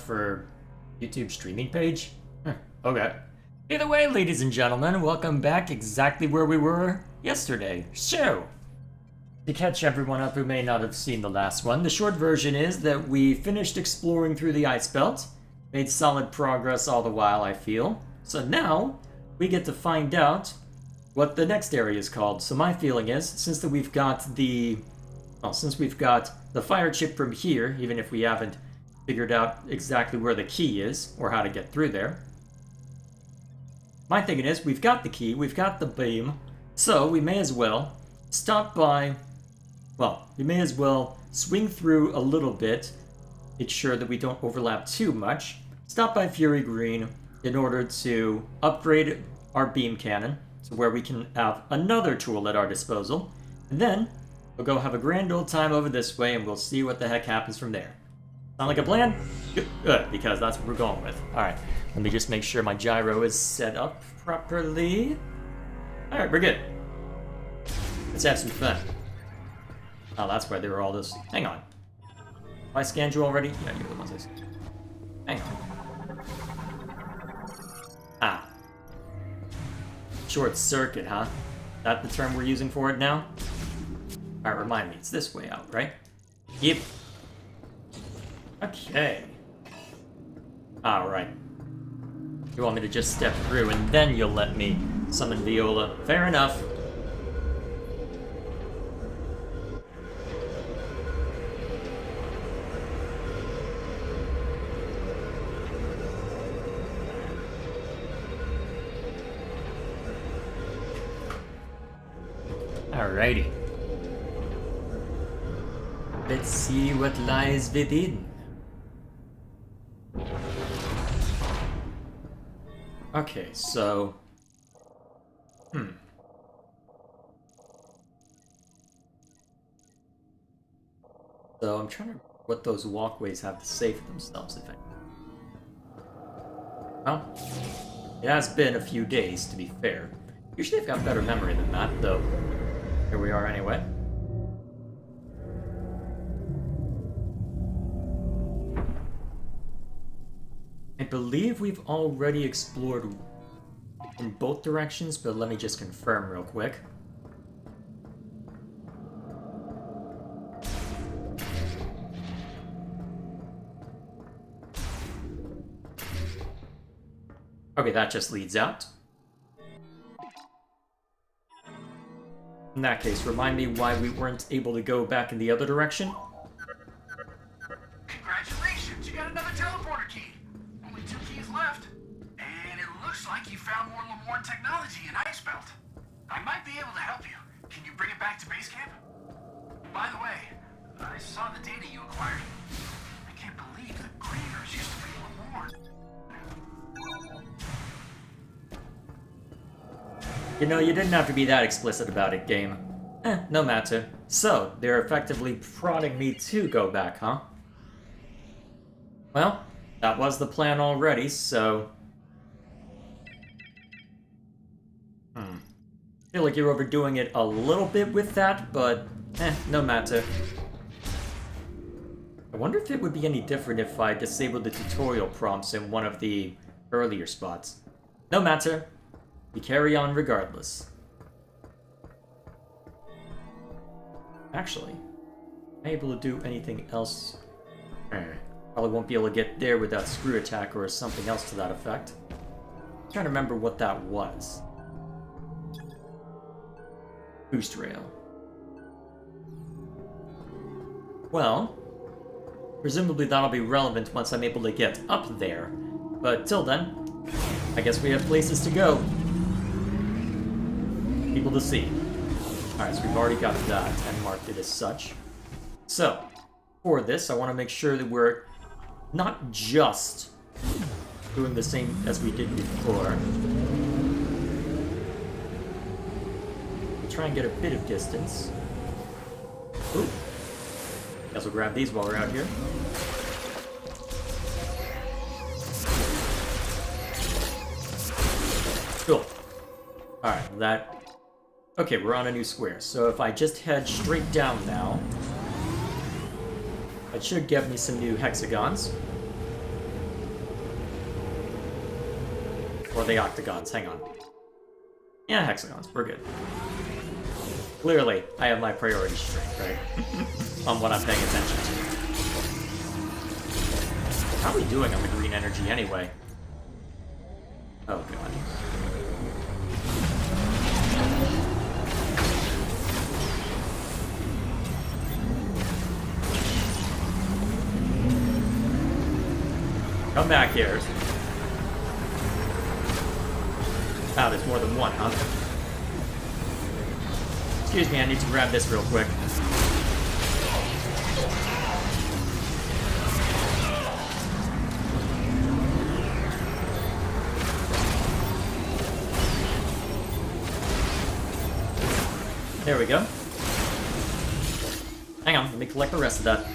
for YouTube streaming page? Okay. Either way, ladies and gentlemen, welcome back exactly where we were yesterday. So, to catch everyone up who may not have seen the last one, the short version is that we finished exploring through the ice belt, made solid progress all the while, I feel. So now, we get to find out what the next area is called. So my feeling is, since we've got the fire chip from here, even if we haven't figured out exactly where the key is, or how to get through there, my thinking is, we've got the key, we've got the beam, so we may as well stop by, well, we may as well swing through a little bit, make sure that we don't overlap too much, stop by Fury Green in order to upgrade our beam cannon to where we can have another tool at our disposal, and then we'll go have a grand old time over this way and we'll see what the heck happens from there. Sound like a plan? Good, because that's what we're going with. Alright, let me just make sure my gyro is set up properly. Alright, we're good. Let's have some fun. Oh, that's why there were all those... Hang on. Have I scanned you already? Yeah, you're the ones I scanned. Hang on. Ah. Short circuit, huh? Is that the term we're using for it now? Alright, remind me, it's this way out, right? Yep. Okay. Alright. You want me to just step through and then you'll let me summon Viola. Fair enough. Alrighty. Let's see what lies within. Okay, so... So I'm trying to... what those walkways have to say for themselves, if anything. Well, it has been a few days, to be fair. Usually I've got better memory than that, though. Here we are anyway. I believe we've already explored in both directions, but let me just confirm real quick. Okay, that just leads out. In that case, remind me why we weren't able to go back in the other direction? Congratulations, you got another teleporter key. Only 2 keys left. And it looks like you found more Lamorne technology in Ice Belt. I might be able to help you. Can you bring it back to base camp? By the way, I saw the data you acquired. I can't believe the Grievers used to be Lamorne. You know, you didn't have to be that explicit about it, game. No matter. So, they're effectively prodding me to go back, huh? Well, that was the plan already, so... Feel like you're overdoing it a little bit with that, but no matter. I wonder if it would be any different if I disabled the tutorial prompts in one of the earlier spots. No matter. We carry on regardless. Actually, am I able to do anything else? Probably won't be able to get there with that screw attack or something else to that effect. I'm trying to remember what that was. Boost rail. Well, presumably that'll be relevant once I'm able to get up there. But till then, I guess we have places to go. People to see. Alright, so we've already got that and marked it as such. So, for this, I want to make sure that we're not just doing the same as we did before. We'll try and get a bit of distance. Ooh. Guess we'll grab these while we're out here. Cool. Alright, that... Okay, we're on a new square, so if I just head straight down now, it should give me some new hexagons. Or the octagons, hang on. Yeah, hexagons, we're good. Clearly, I have my priorities straight, right? On what I'm paying attention to. How are we doing on the green energy anyway? Oh god. Come back here. Oh, there's more than one, huh? Excuse me, I need to grab this real quick. There we go. Hang on, let me collect the rest of that.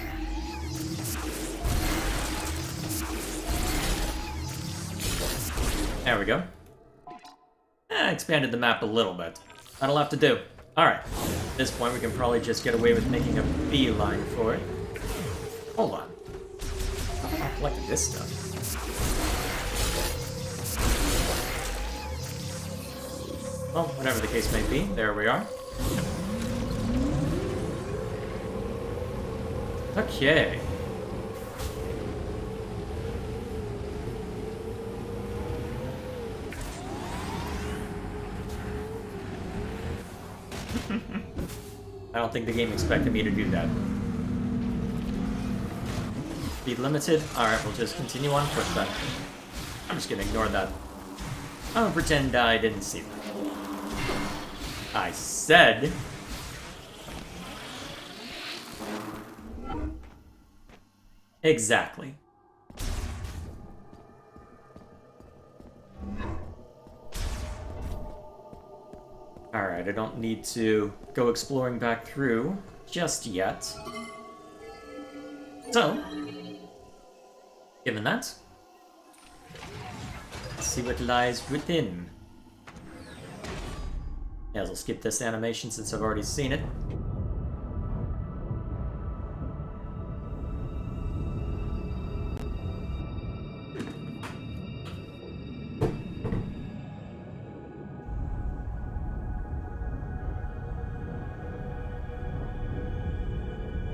There we go. Expanded the map a little bit. That'll have to do. Alright. At this point, we can probably just get away with making a beeline for it. Hold on. How have I collected this stuff? Well, whatever the case may be, there we are. Okay. I don't think the game expected me to do that. Speed limited? Alright, we'll just continue on foot then. I'm just gonna ignore that. I'm gonna pretend I didn't see that. I said... Exactly. Alright, I don't need to go exploring back through just yet. So, given that, let's see what lies within. Yeah, I'll skip this animation since I've already seen it.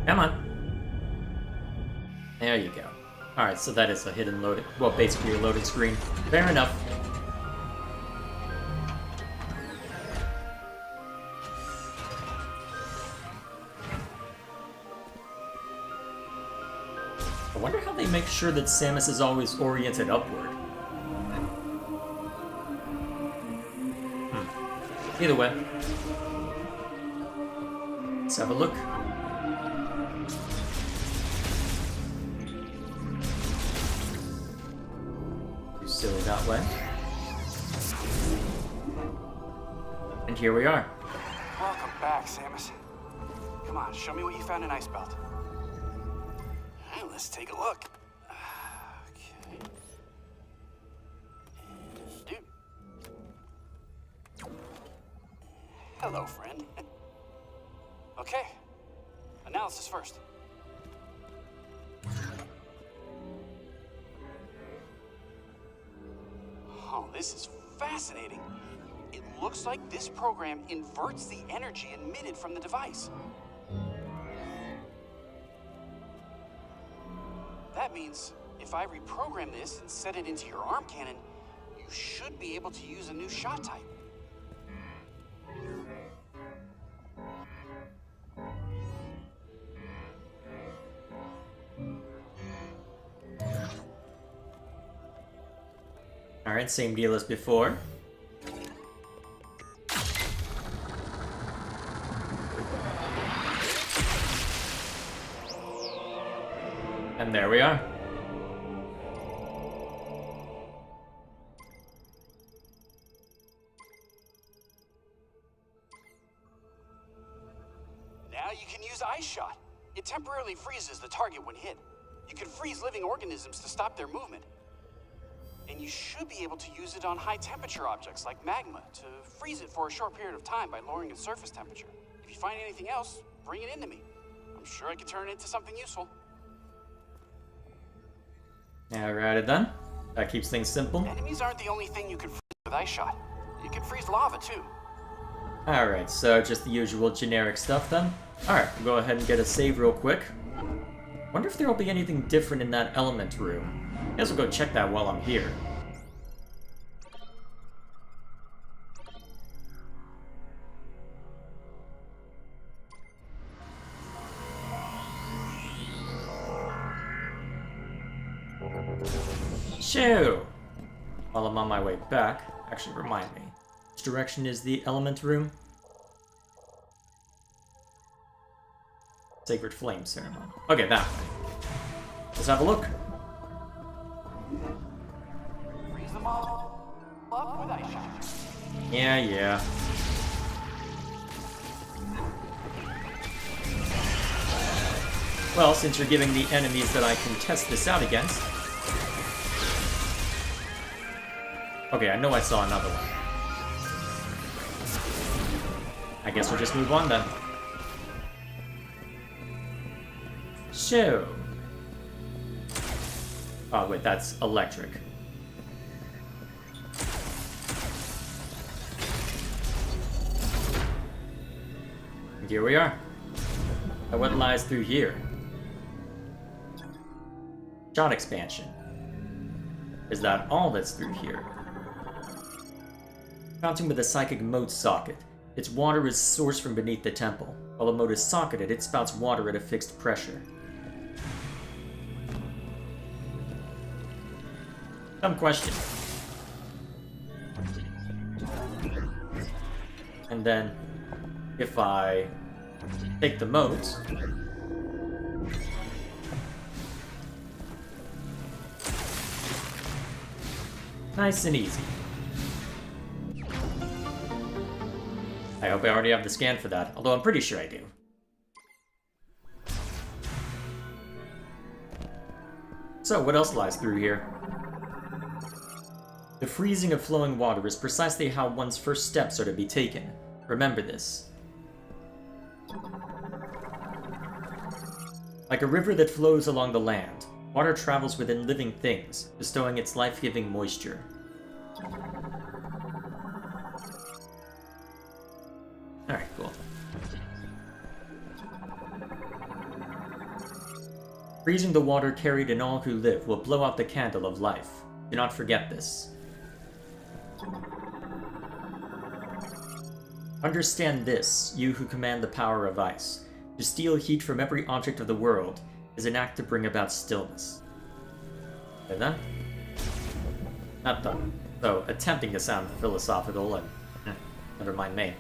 Come on. There you go. Alright, so that is a hidden loading... Well, basically a loading screen. Fair enough. I wonder how they make sure that Samus is always oriented upward. Either way. Let's have a look. Silly that way. And here we are. Welcome back, Samus. Come on, show me what you found in Icebelt. Alright, let's take a look. Okay. Dude. Hello, friend. Okay. Analysis first. Oh, this is fascinating. It looks like this program inverts the energy emitted from the device. That means if I reprogram this and set it into your arm cannon, you should be able to use a new shot type. Alright, same deal as before. And there we are. Now you can use Ice Shot. It temporarily freezes the target when hit. You can freeze living organisms to stop their movement. And you should be able to use it on high-temperature objects like magma to freeze it for a short period of time by lowering its surface temperature. If you find anything else, bring it into me. I'm sure I can turn it into something useful. Alrighty then. That keeps things simple. Enemies aren't the only thing you can freeze with ice shot. You can freeze lava too. Alright, so just the usual generic stuff then. Alright, we'll go ahead and get a save real quick. Wonder if there'll be anything different in that element room. Guess we'll go check that while I'm here. Shoo! While I'm on my way back, actually remind me, which direction is the element room? Sacred Flame Ceremony. Okay, that way. Let's have a look. Freeze them all up with ice shot. Yeah. Well, since you're giving the enemies that I can test this out against... Okay, I know I saw another one. I guess we'll just move on then. So... Oh, wait, that's electric. And here we are. Now what lies through here? Shot expansion. Is that all that's through here? Fountain with a psychic moat socket. Its water is sourced from beneath the temple. While the moat is socketed, it spouts water at a fixed pressure. Dumb question. And then, if I take the moat... Nice and easy. I hope I already have the scan for that, although I'm pretty sure I do. So, what else lies through here? The freezing of flowing water is precisely how one's first steps are to be taken. Remember this. Like a river that flows along the land, water travels within living things, bestowing its life-giving moisture. Alright, cool. Freezing the water carried in all who live will blow out the candle of life. Do not forget this. Understand this, you who command the power of ice. To steal heat from every object of the world is an act to bring about stillness. Okay then? Not done. Though, attempting to sound philosophical and... never mind me.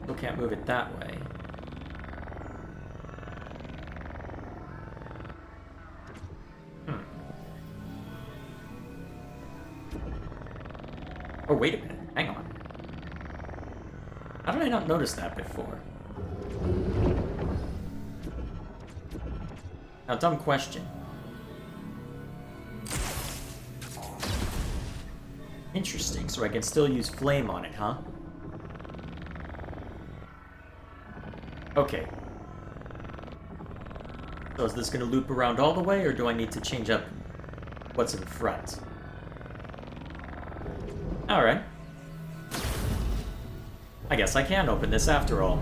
Still can't move it that way. Oh, wait a minute. Hang on. How did I not notice that before? Now, dumb question. Interesting, so I can still use flame on it, huh? Okay. So is this gonna loop around all the way, or do I need to change up what's in front? Alright. I guess I can open this after all.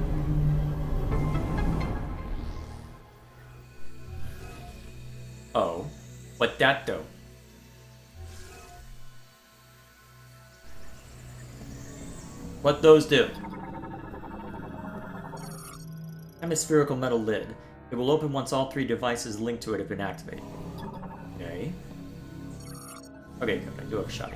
Oh. What that do? What those do? Hemispherical metal lid. It will open once all three devices linked to it have been activated. Okay. Okay, good. I do have a shot.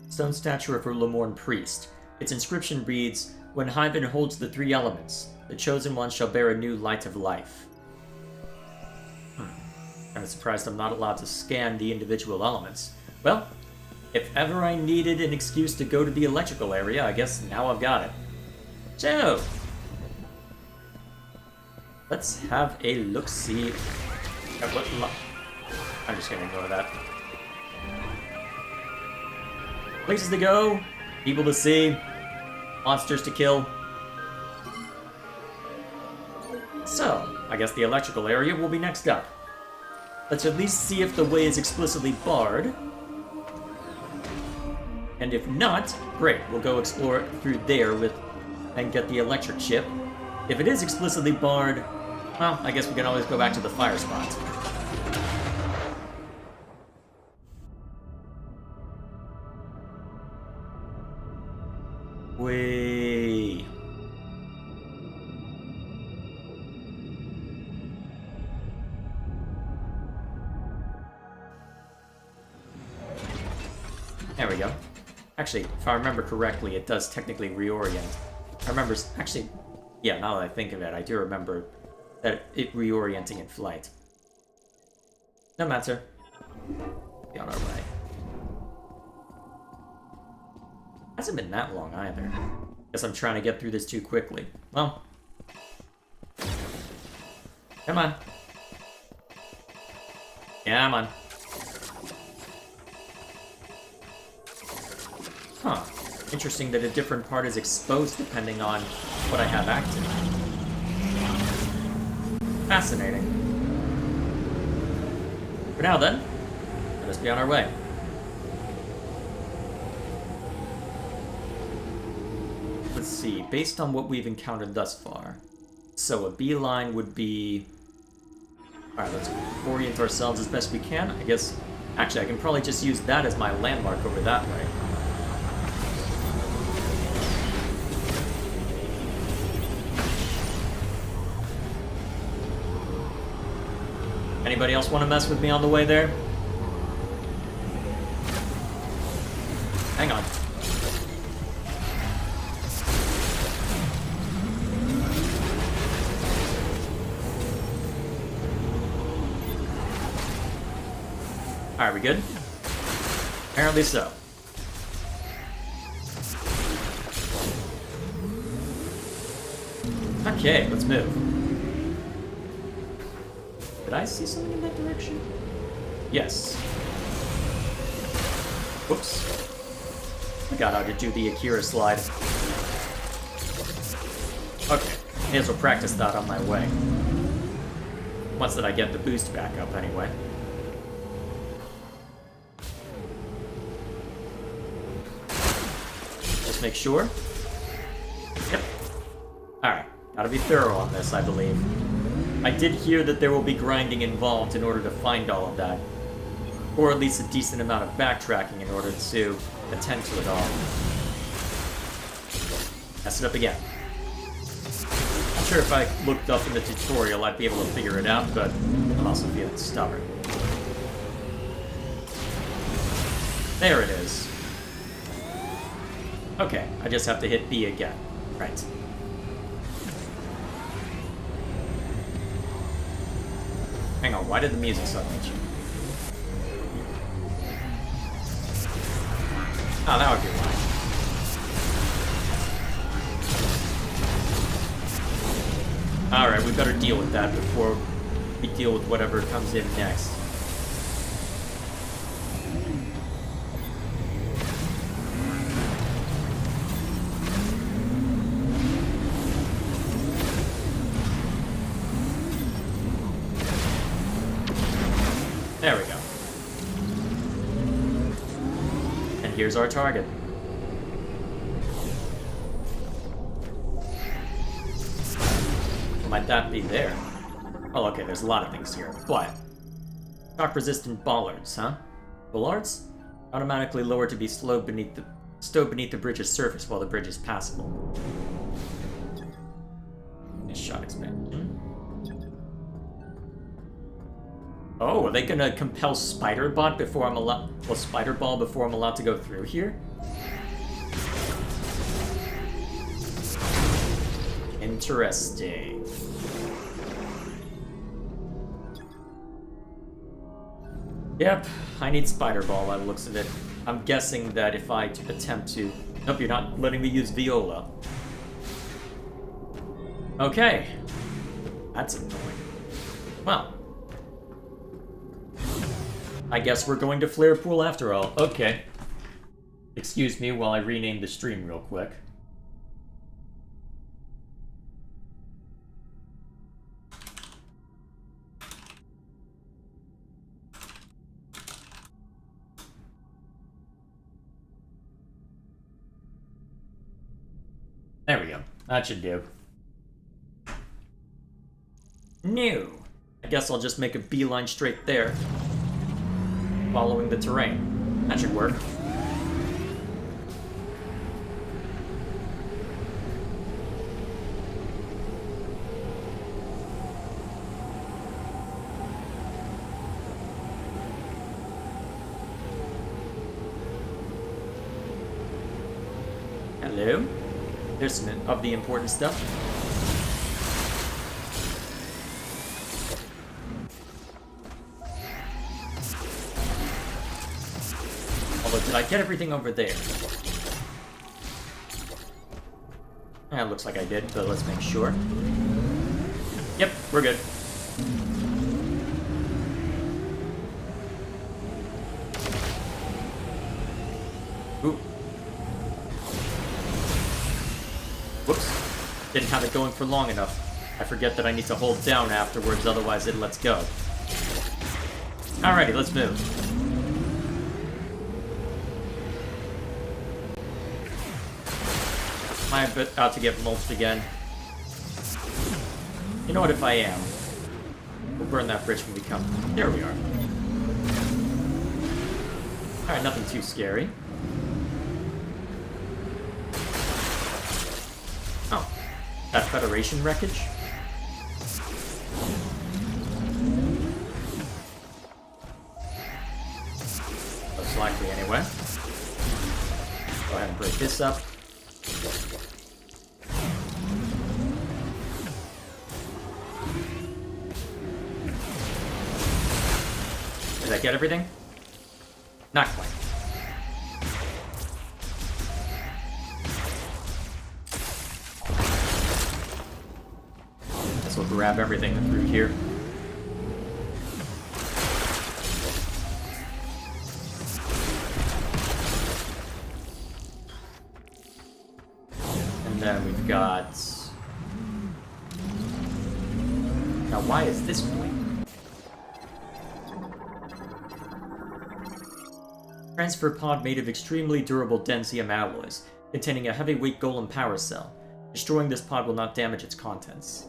Stone statue of a Lemorn priest. Its inscription reads, "When Hyven holds the three elements, the chosen one shall bear a new light of life." I'm surprised I'm not allowed to scan the individual elements. Well, if ever I needed an excuse to go to the electrical area, I guess now I've got it. So, let's have a look-see at what... I'm just gonna ignore that. Places to go, People to see, monsters to kill. So, I guess the electrical area will be next up. Let's at least see if the way is explicitly barred. And if not, great, we'll go explore it through there and get the electric chip. If it is explicitly barred, well, I guess we can always go back to the fire spots. Whee! There we go. Actually, if I remember correctly, it does technically reorient. I remember, actually, yeah, now that I think of it, I do remember that it reorienting in flight. No matter. Be on our way. Hasn't been that long either. Guess I'm trying to get through this too quickly. Well. Come on. Come on. Huh. Interesting that a different part is exposed depending on what I have active. Fascinating. For now then, let us be on our way. Let's see, based on what we've encountered thus far. So a beeline would be... Alright, let's orient ourselves as best we can. I guess, actually I can probably just use that as my landmark over that way. Anybody else want to mess with me on the way there? Hang on. Alright, we good? Apparently so. Okay, let's move. Did I see something in that direction? Yes. Whoops. Forgot how to do the Akira slide. Okay, may as well practice that on my way. Once that I get the boost back up, anyway. Just make sure. Yep. Alright, gotta be thorough on this, I believe. I did hear that there will be grinding involved in order to find all of that. Or at least a decent amount of backtracking in order to attend to it all. Mess it up again. I'm sure if I looked up in the tutorial I'd be able to figure it out, but I'm also feeling stubborn. There it is. Okay, I just have to hit B again. Right. Hang on, why did the music suddenly change? Oh, that would be why. Alright, we better deal with that before we deal with whatever comes in next. There we go. And here's our target. Might that be there? Oh, okay, there's a lot of things here, but... Shock-resistant bollards, huh? Bollards? Automatically lowered to be stowed beneath the bridge's surface while the bridge is passable. Shot expansion. Oh, are they gonna compel Spider-Bot before I'm allowed... Well, Spider-Ball before I'm allowed to go through here? Interesting. Yep, I need Spider-Ball by the looks of it. I'm guessing that if I attempt to... Nope, you're not letting me use Viola. Okay. That's annoying. Well. I guess we're going to Flare Pool after all. Okay. Excuse me while I rename the stream real quick. There we go. That should do. New. I guess I'll just make a beeline straight there, following the terrain. That should work. Hello. There's some of the important stuff. Although, did I get everything over there? It looks like I did, but let's make sure. Yep, we're good. Ooh. Whoops. Didn't have it going for long enough. I forget that I need to hold down afterwards, otherwise it lets go. Alrighty, let's move. Am I about to get mulched again? You know what, if I am, we'll burn that bridge when we come. There we are. Alright, nothing too scary. Oh, that Federation wreckage? Most likely, anyway. Go ahead and break this up. Did I get everything? Not quite. Guess we'll grab everything through here. And then we've got... Now why is this blinking? Transfer pod made of extremely durable densium alloys, containing a heavyweight golem power cell. Destroying this pod will not damage its contents.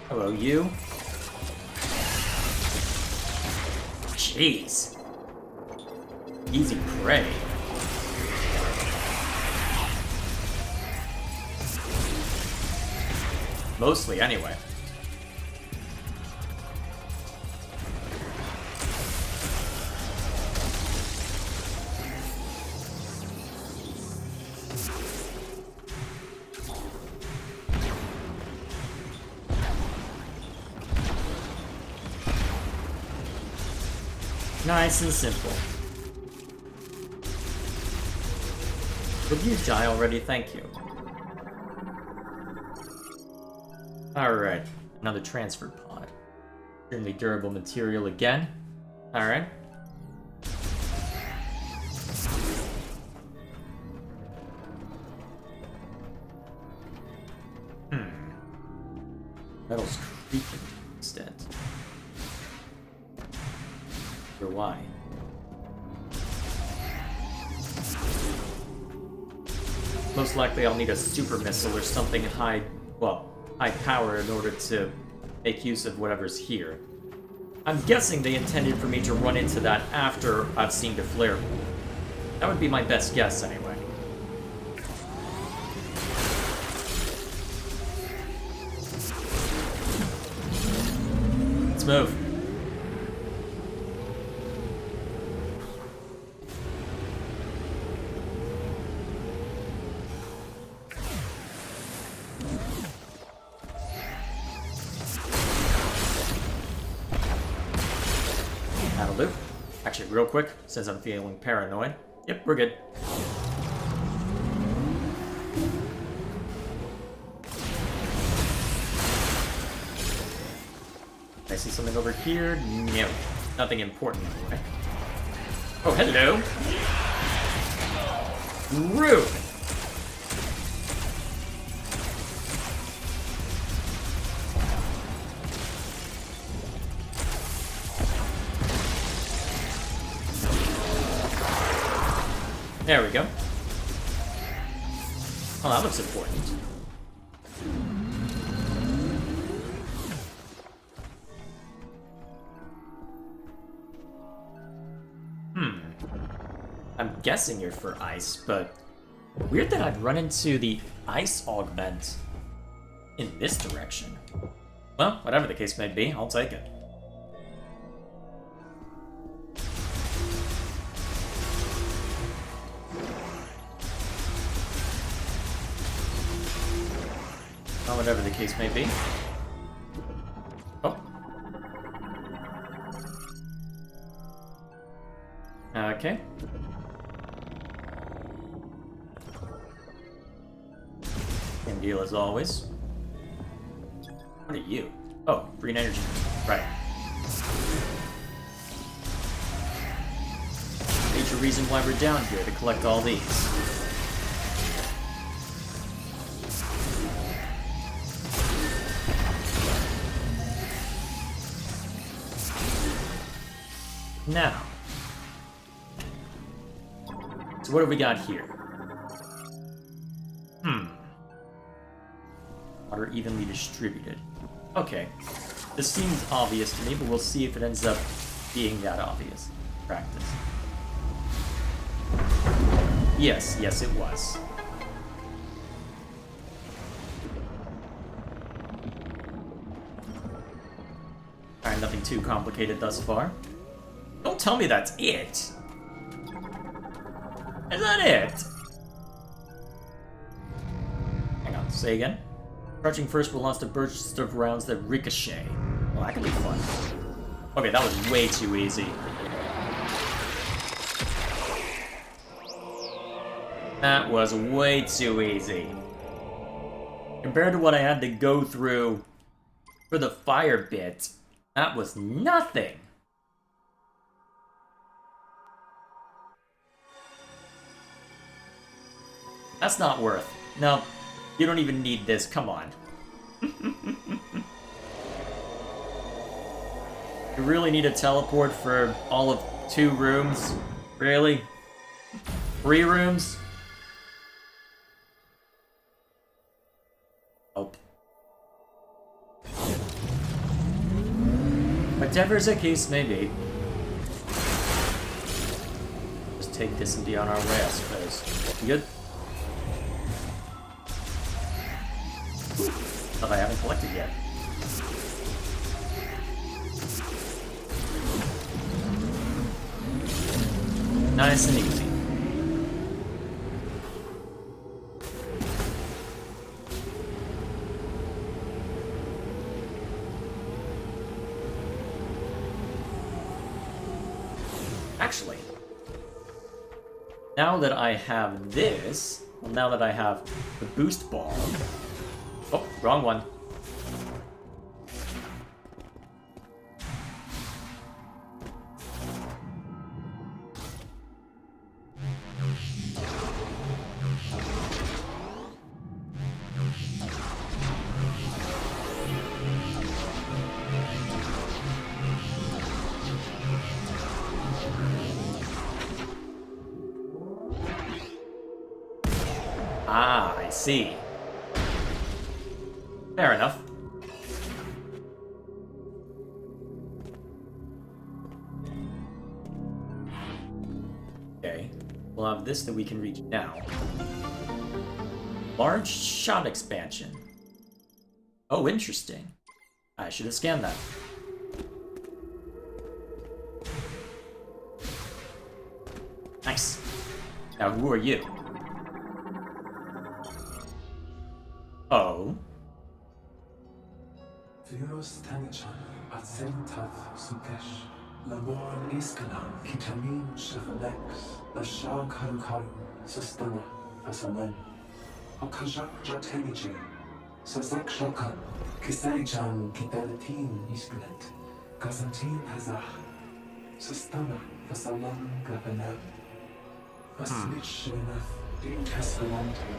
Hello, you. Jeez. Easy prey. Mostly, anyway. Nice and simple. Would you die already? Thank you. Alright, another transfer pod. Extremely durable material again. Alright. Metal's creeping instead. Or why? Most likely I'll need a super missile or something high power in order to make use of whatever's here. I'm guessing they intended for me to run into that after I've seen the flare. That would be my best guess anyway. Let's move. That'll do. Actually, real quick, since I'm feeling paranoid. Yep, we're good. see something over here? No. Nothing important anyway. Oh, hello! Rude! There we go. Oh, that looks important. I'm guessing you're for ice, but weird that I'd run into the ice augment in this direction. Well, whatever the case may be, I'll take it. Well, whatever the case may be. Oh. Okay. Same deal as always. What are you? Oh, green energy. Right. Major reason why we're down here, to collect all these. Now. So what have we got here? Water evenly distributed. Okay. This seems obvious to me, but we'll see if it ends up being that obvious in practice. Yes, yes it was. Alright, nothing too complicated thus far. Don't tell me that's it! Is that it? Hang on, say again? Crouching first will launch a burst of rounds that ricochet. Well, that could be fun. Okay, that was way too easy. That was way too easy. Compared to what I had to go through for the fire bit, that was nothing. That's not worth. No, you don't even need this. Come on. You really need a teleport for all of 2 rooms? Really? 3 rooms? Oh. Whatever the case may be. Just take this and be on our way, I suppose. You good? Stuff I haven't collected yet. Nice and easy. Actually, now that I have this, well, now that I have the boost ball. Oh, wrong one. Ah, I see. Fair enough. Okay, we'll have this that we can reach now. Large shot expansion. Oh, interesting. I should have scanned that. Nice. Now, who are you? Oh. Virus Tangchan, Acentav Sukesh, Lamor Niskalam, Kitamin Shafalex, Lashar Karukaru, Sustana, Fasamen, Okajak Jateliji, Sazak Shakan, Kisaichan, Kitalatin Iskulet, Kazantin Hazah, Sistana, Vasalam Gabanab, Vaslich Shineth, Din Casvalante,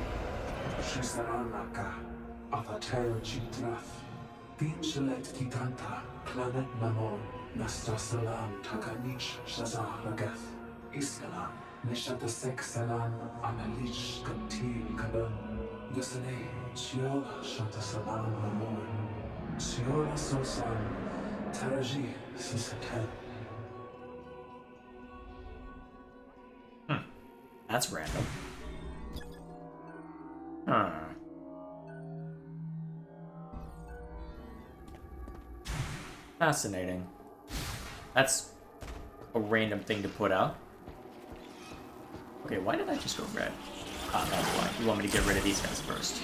Shisaranaka, Avatar Chitrath, Din Shalet Giganta, Planet Namon, Nasta Salam, Takanich, Shazah Ragath, Iskalam, Nishata Sek Salam, Analish, Kantil Kaban, Yusane, Shiola Shanta Salam Namon, Shiola Sosan, Taraji, Sisatan. That's random. Huh. Fascinating. That's a random thing to put out. Okay, why did I just go red? Ah, that's why. You want me to get rid of these guys first.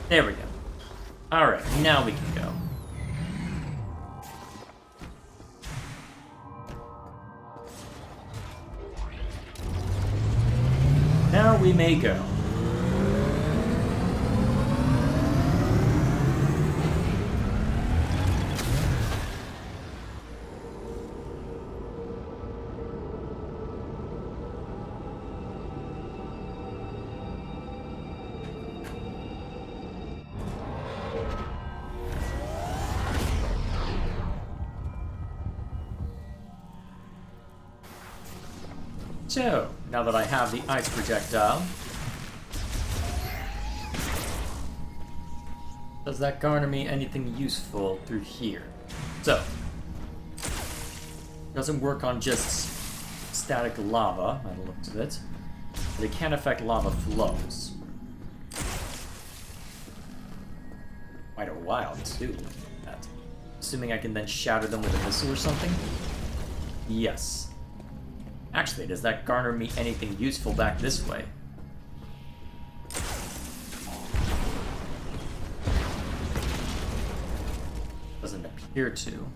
There we go. Alright, now we can go. Now we may go. So, now that I have the ice projectile, does that garner me anything useful through here? So, doesn't work on just static lava, by the looks of it, but it can affect lava flows. Quite a while, too. That. Assuming I can then shatter them with a missile or something? Yes. Actually, does that garner me anything useful back this way? Doesn't appear to.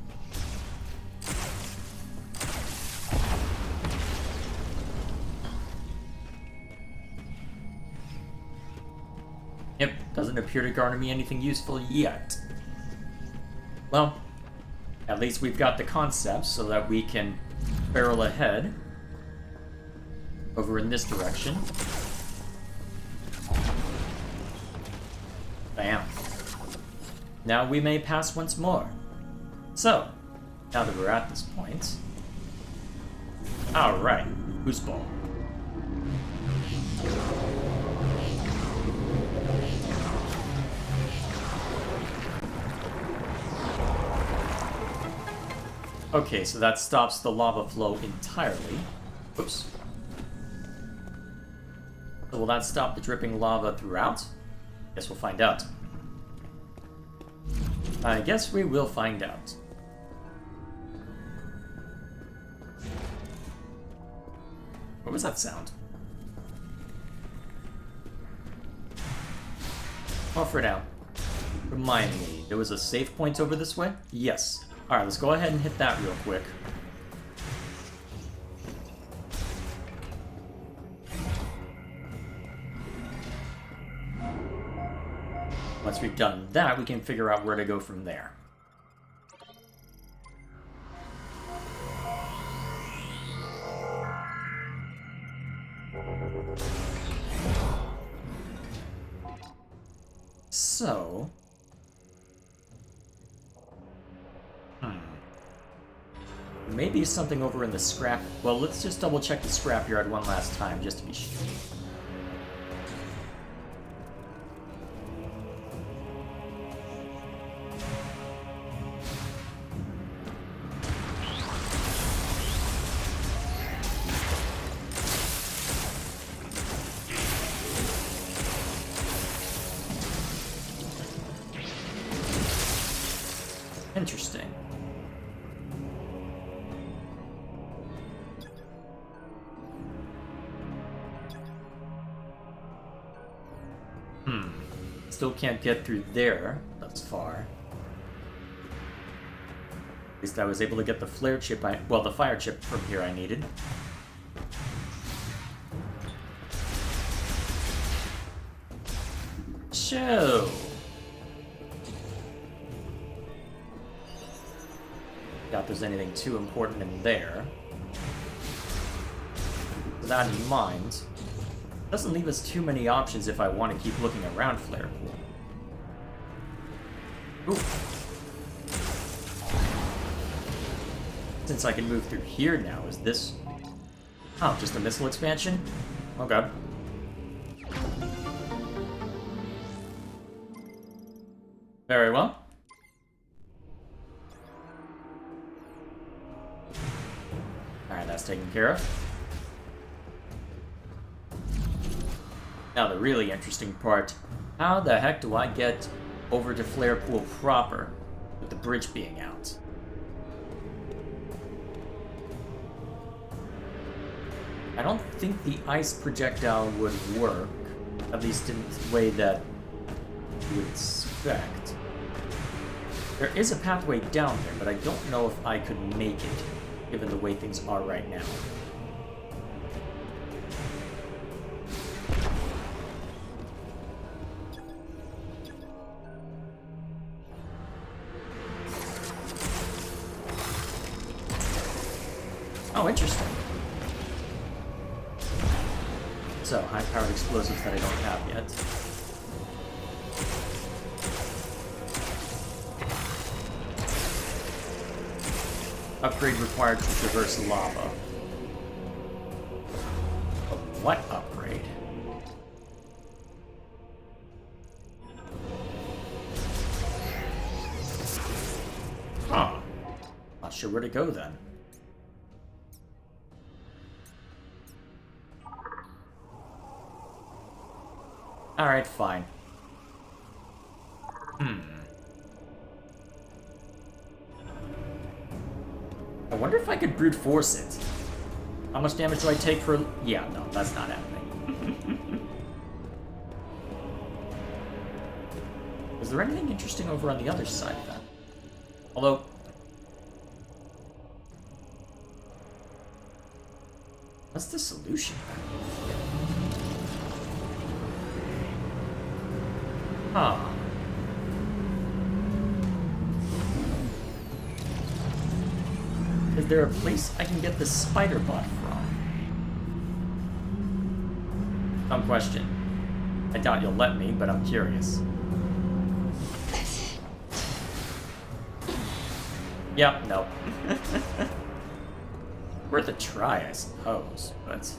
Yep, doesn't appear to garner me anything useful yet. Well, at least we've got the concept so that we can barrel ahead over in this direction. Bam. Now we may pass once more. So, now that we're at this point... Alright, who's ball? Okay, so that stops the lava flow entirely. Oops. So will that stop the dripping lava throughout? Guess we'll find out. I guess we will find out. What was that sound? Oh, for now. Remind me, there was a save point over this way? Yes. Alright, let's go ahead and hit that real quick. Once we've done that, we can figure out where to go from there. So... maybe something over in the scrap... Well, let's just double check the scrapyard one last time, just to be sure. Interesting. Still can't get through there thus far. At least I was able to get the flare chip, the fire chip from here I needed. So... doubt there's anything too important in there. With that in mind, doesn't leave us too many options if I want to keep looking around Flare Pool. Ooh. Since I can move through here now, is this... oh, just a missile expansion? Oh god. Very well. Alright, that's taken care of. Now the really interesting part, how the heck do I get over to Flare Pool proper with the bridge being out? I don't think the ice projectile would work, at least in the way that you would expect. There is a pathway down there, but I don't know if I could make it, given the way things are right now. Oh, interesting. So, high-powered explosives that I don't have yet. Upgrade required to traverse lava. But what upgrade? Huh. Not sure where to go then. Alright, fine. I wonder if I could brute force it. How much damage do I take for... yeah, no, that's not happening. Is there anything interesting over on the other side of that? Although... what's the solution? Huh. Is there a place I can get the spider bot from? Dumb question. I doubt you'll let me, but I'm curious. Yep, nope. Worth a try, I suppose, but...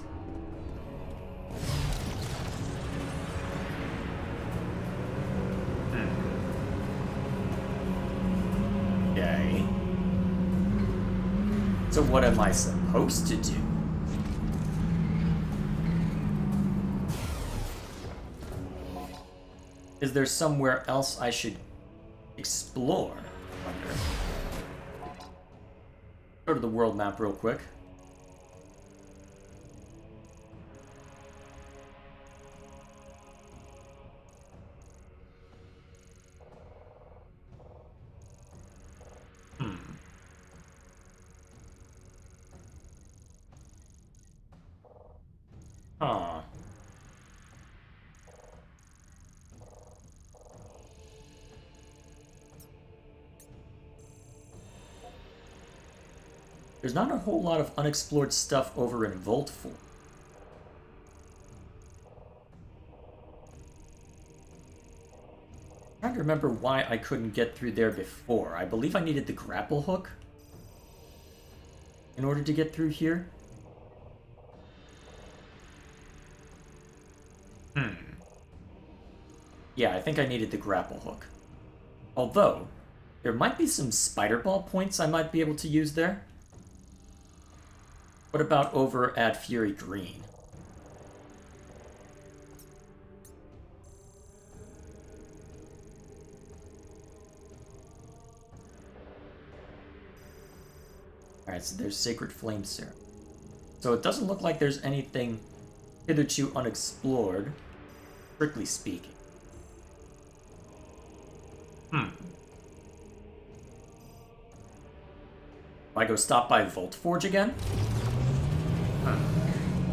okay. So what am I supposed to do? Is there somewhere else I should explore? I wonder. Go to the world map real quick. Huh. There's not a whole lot of unexplored stuff over in Vault 4. I'm trying to remember why I couldn't get through there before. I believe I needed the grapple hook in order to get through here. Yeah, I think I needed the grapple hook. Although, there might be some spider ball points I might be able to use there. What about over at Fury Green? Alright, so there's Sacred Flame Serum. So it doesn't look like there's anything hitherto unexplored, strictly speaking. I go stop by Volt Forge again?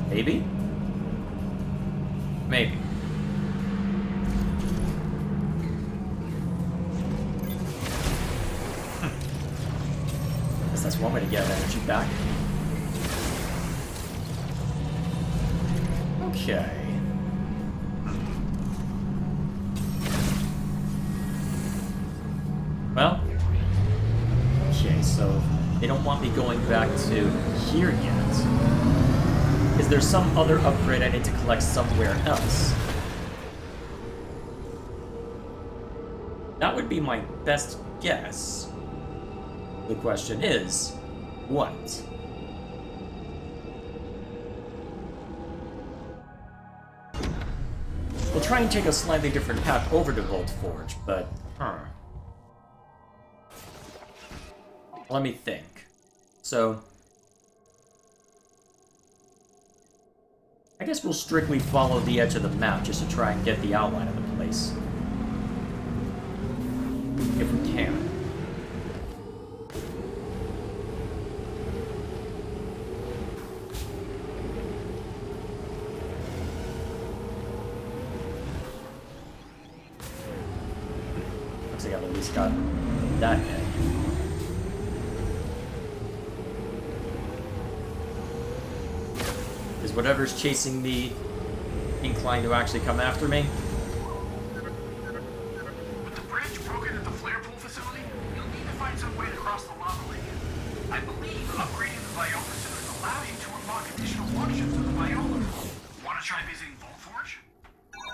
Maybe? Maybe. Guess that's one way to get energy back. Okay. Well, okay, so they don't want me going back to here yet. Is there some other upgrade I need to collect somewhere else? That would be my best guess. The question is, what? We'll try and take a slightly different path over to Volt Forge, but... Let me think. So... I guess we'll strictly follow the edge of the map just to try and get the outline of the place. If we can. Looks like I've at least got that edge. Is whatever's chasing me inclined to actually come after me? With the bridge broken at the flare pool facility, you'll need to find some way to cross the lava lake. I believe upgrading the Viola suit allows you to unlock additional functions of the Viola. Want to try visiting Volt Forge?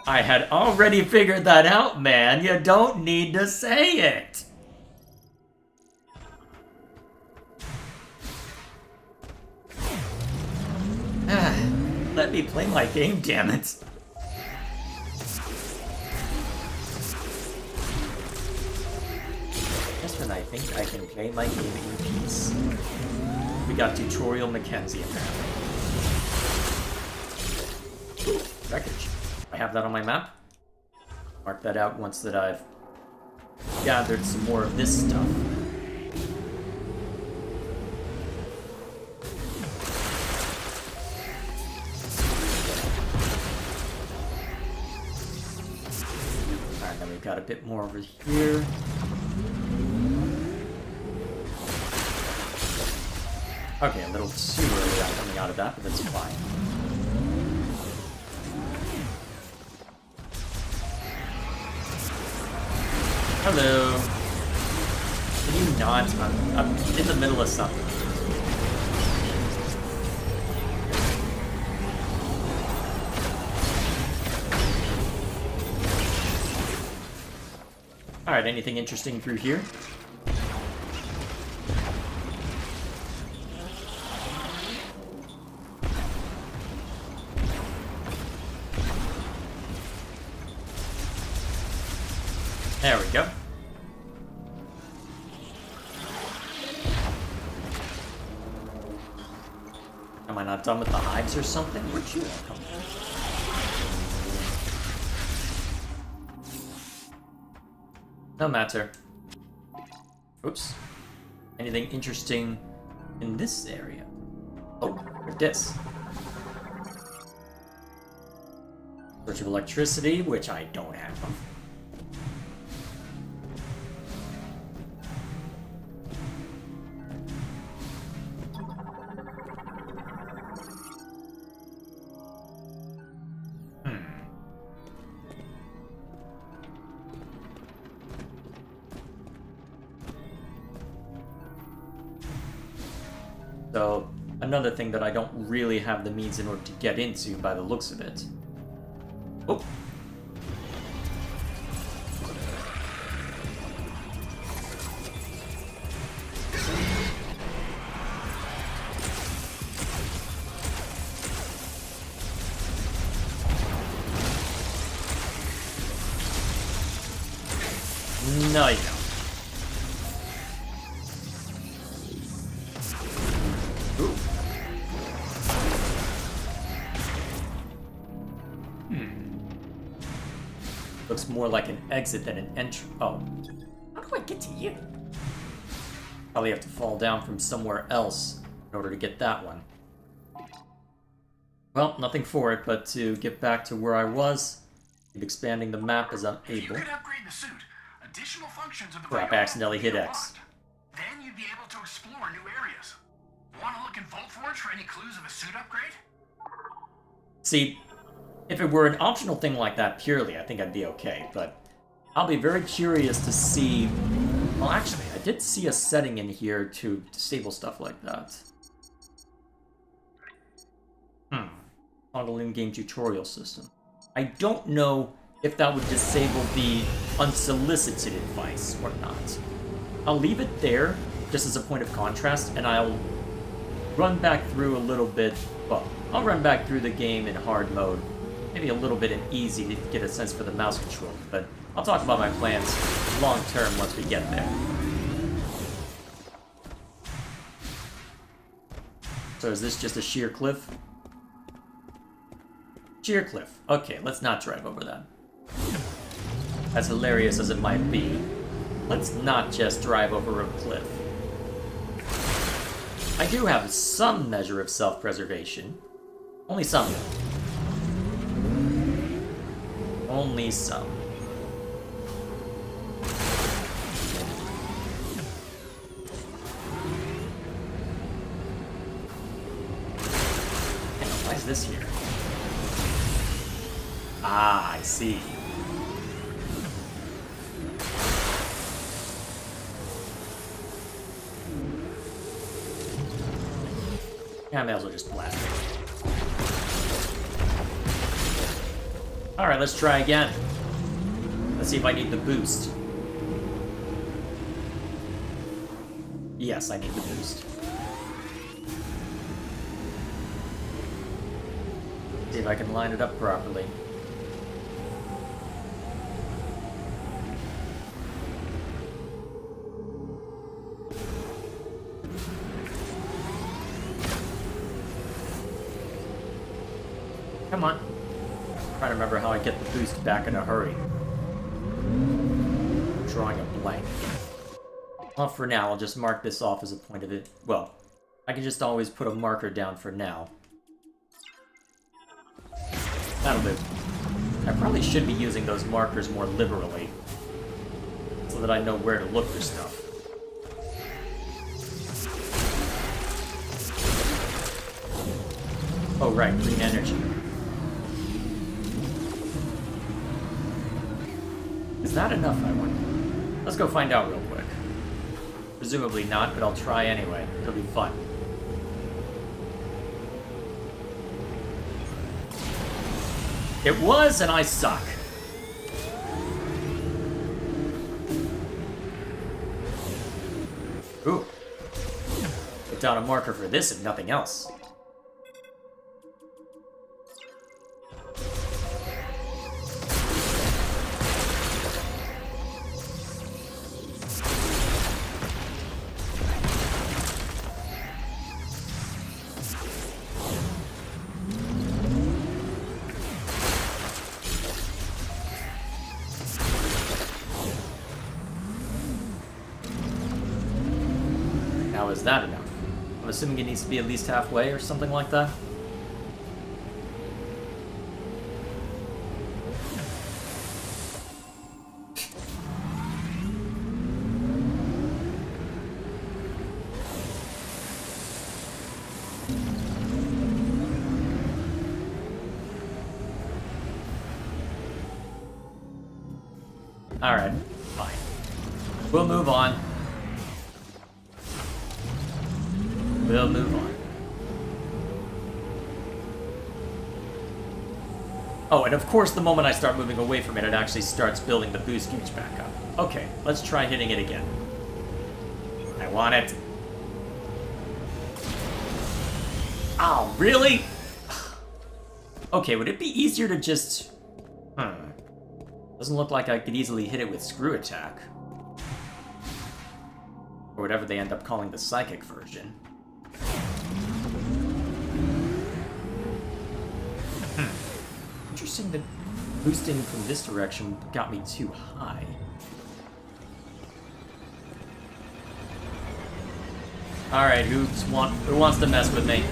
I had already figured that out, man. You don't need to say it. Let me play my game, damn it. Just when I think I can play my game in peace. We got tutorial Makenzie apparently. Wreckage. I have that on my map. Mark that out once that I've gathered some more of this stuff. Alright, then we've got a bit more over here. Okay, a little too early coming out of that, but that's fine. Hello. Can you not? I'm in the middle of something. Alright, anything interesting through here? There we go. Am I not done with the hives or something? Where'd you all come from? No matter. Oops. Anything interesting in this area? Oh, what's this? Search of electricity, which I don't have. So, another thing that I don't really have the means in order to get into by the looks of it. Oh. No, you don't. Looks more like an exit than an entry. Oh. do I get to you? Probably have to fall down from somewhere else in order to get that one. Well, nothing for it but to get back to where I was. Keep expanding the map as I'm If you able. could upgrade the suit, additional functions of the Crap, Viola accidentally would be hit X. unlocked. Then you'd be able to explore new areas. Want to look in Vault Forge for any clues of a suit upgrade? See, if it were an optional thing like that purely, I think I'd be okay, but I'll be very curious to see... Well, actually, I did see a setting in here to disable stuff like that. Toggle in-game tutorial system. I don't know if that would disable the unsolicited advice or not. I'll leave it there, just as a point of contrast, and I'll run back through a little bit... Well, I'll run back through the game in hard mode. Maybe a little bit in easy to get a sense for the mouse control, but I'll talk about my plans long term once we get there. So is this just a sheer cliff? Sheer cliff. Okay, let's not drive over that. As hilarious as it might be, let's not just drive over a cliff. I do have some measure of self-preservation. Only some. Only some. Hang on, why is this here? Ah, I see. Yeah, I may as well just blast it. Alright, let's try again. Let's see if I need the boost. Yes, I need the boost. See if I can line it up properly. Come on. I'm trying to remember how I get the boost back in a hurry. I'm drawing a blank. Well, for now, I'll just mark this off as a point of it. Well, I can just always put a marker down for now. That'll do. I probably should be using those markers more liberally, so that I know where to look for stuff. Oh right, green energy. Is that enough, I wonder? Let's go find out real quick. Presumably not, but I'll try anyway. It'll be fun. It was, and I suck. Ooh. Put down a marker for this and nothing else. Now is that enough? I'm assuming it needs to be at least halfway or something like that. Alright, fine. We'll move on. We'll move on. Oh, and of course the moment I start moving away from it, it actually starts building the boost gauge back up. Okay, let's try hitting it again. I want it. Oh, really? Okay, would it be easier to just... Doesn't look like I could easily hit it with screw attack. Or whatever they end up calling the psychic version. Interesting that boosting from this direction got me too high. Alright, who wants to mess with me?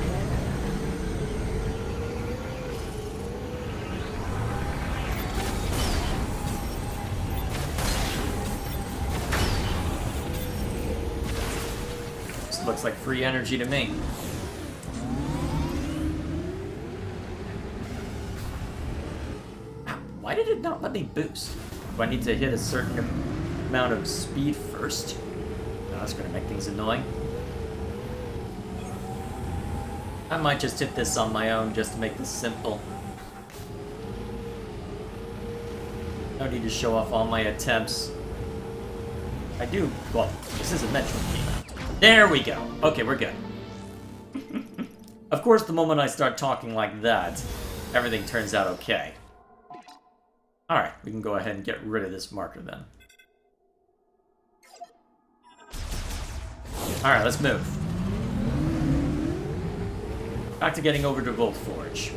This looks like free energy to me. Why did it not let me boost? Do I need to hit a certain amount of speed first? No, that's gonna make things annoying. I might just hit this on my own just to make this simple. No need to show off all my attempts. I do. Well, this is a Metroid game. There we go. Okay, we're good. Of course, the moment I start talking like that, everything turns out okay. Alright, we can go ahead and get rid of this marker then. Alright, let's move. Back to getting over to Volt Forge.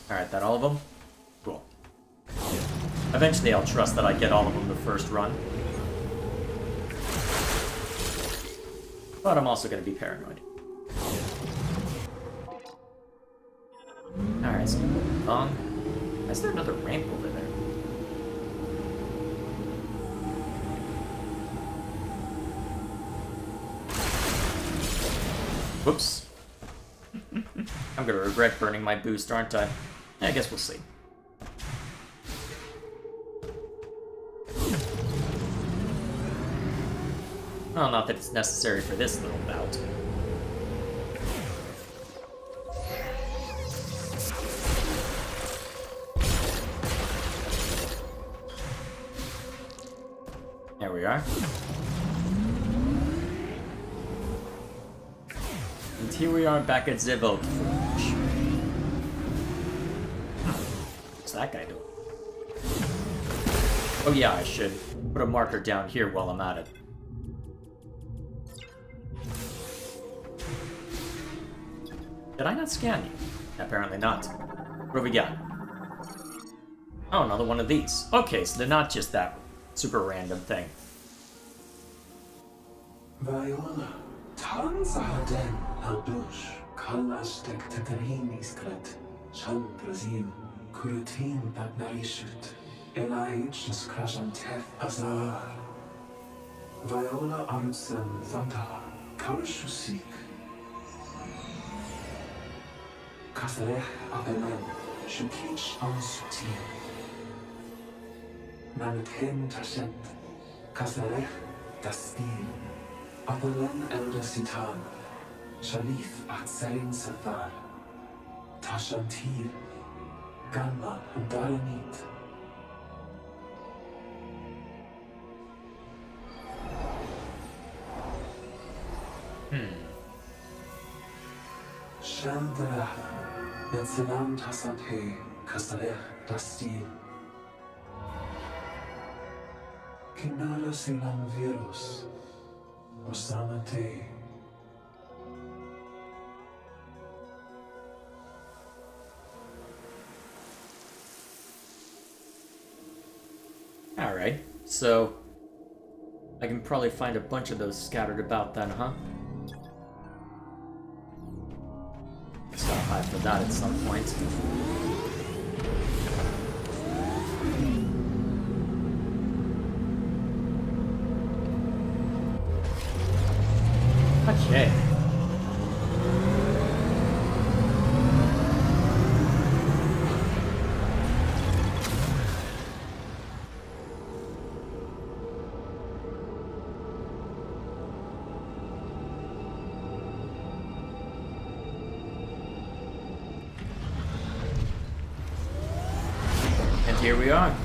Alright, that all of them? Cool. Eventually I'll trust that I get all of them the first run. But I'm also going to be paranoid. Alright, so moving along. Is there another ramp over there? Whoops. I'm gonna regret burning my boost, aren't I? I guess we'll see. Well, not that it's necessary for this little bout. There we are. And here we are back at the Volt Forge. What's that guy doing? Oh yeah, I should put a marker down here while I'm at it. Did I not scan you? Apparently not. What have we got? Oh, another one of these. Okay, so they're not just that super random thing. Viola, Tanzaden, Aldush, Kalastek Tetarin Isklet, Chandrazim, Kurutin Bagnaishut, Elijus Krashan Tef Azar, Viola Amsen Zanta, Kaushusik, Kasarech Abemen, Shukich Ansutin, Nanathen Tashent, Kasarech Dastin, Abelan Eldasitan, Shalif Atzarin Sathar, Tashantir, Gamma and Daranit. Chandra, Netzenam Tasante, Kasarech Dastin. Kinala Silam Virus, Osamate. Alright, so I can probably find a bunch of those scattered about then, huh? Stop high for that at some point. Okay. And here we are.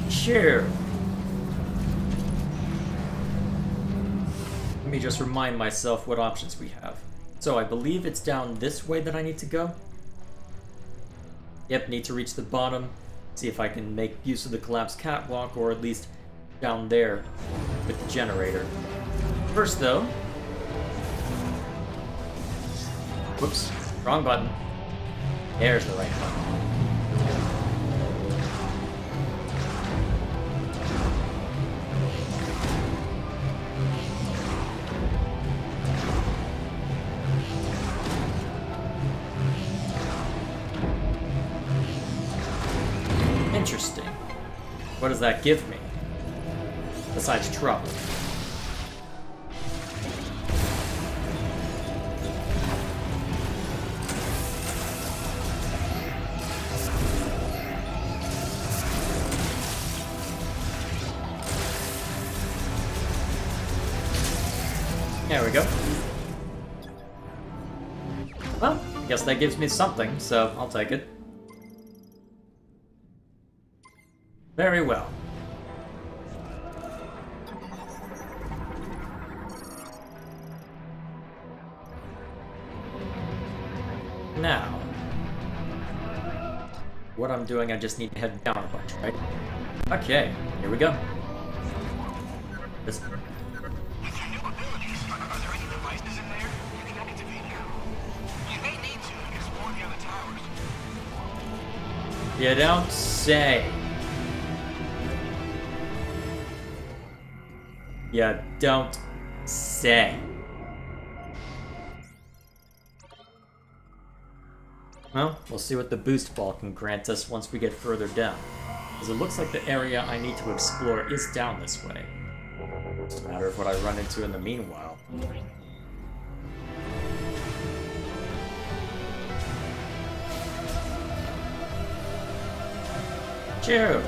Sure. Let me just remind myself what options we have. So I believe it's down this way that I need to go. Yep, need to reach the bottom. See if I can make use of the collapsed catwalk, or at least down there with the generator. First, though... Whoops. Wrong button. There's the right button. Interesting. What does that give me? Besides trouble. There we go. Well, I guess that gives me something, so I'll take it. Very well. Now, what I'm doing, I just need to head down a bunch, right? Okay, here we go. This... With your new abilities, are there any devices in there you can activate now? You may need to explore the other towers. You don't say. You don't say. Well, we'll see what the boost ball can grant us once we get further down. Because it looks like the area I need to explore is down this way. It's a matter of what I run into in the meanwhile. Chew!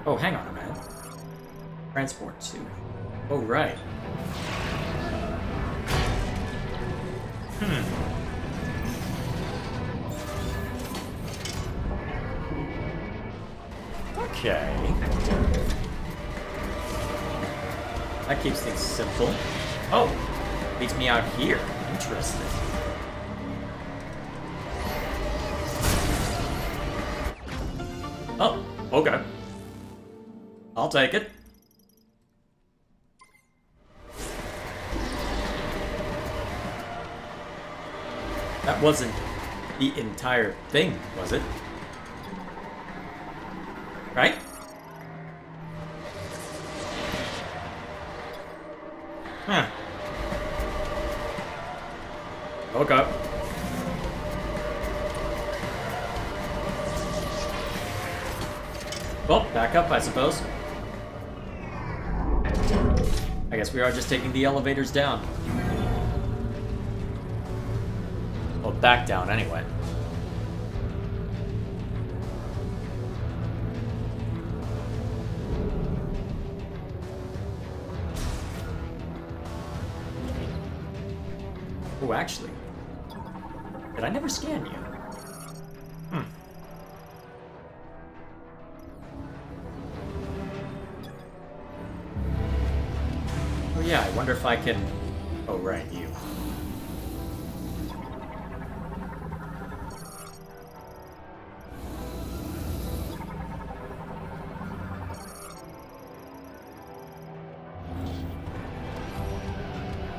Oh, hang on a minute. Transport tube. Oh, right. Okay. That keeps things simple. Oh! Leads me out here. Interesting. Oh, okay. I'll take it. That wasn't the entire thing, was it? Right? Huh. Okay. Well, back up, I suppose. I guess we are just taking the elevators down. Well, back down anyway. Oh, actually, did I never scan you? Oh yeah, I wonder if I can... Oh right, you.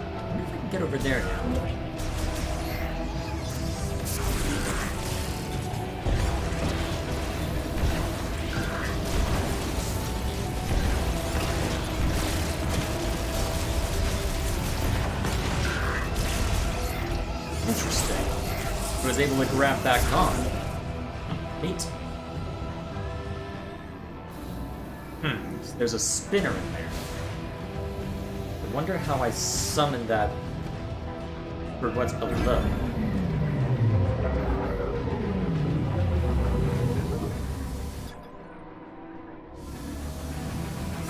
I wonder if I can get over there now. Interesting. I was able to grab back on. Neat. There's a spinner in there. I wonder how I summoned that for what's below.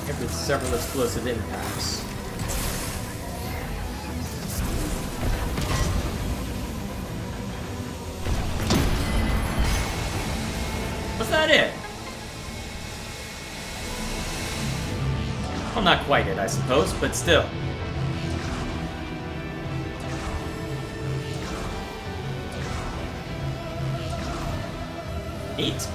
Hit with several explosive impacts. Was that it? Well, not quite it, I suppose, but still. Neat.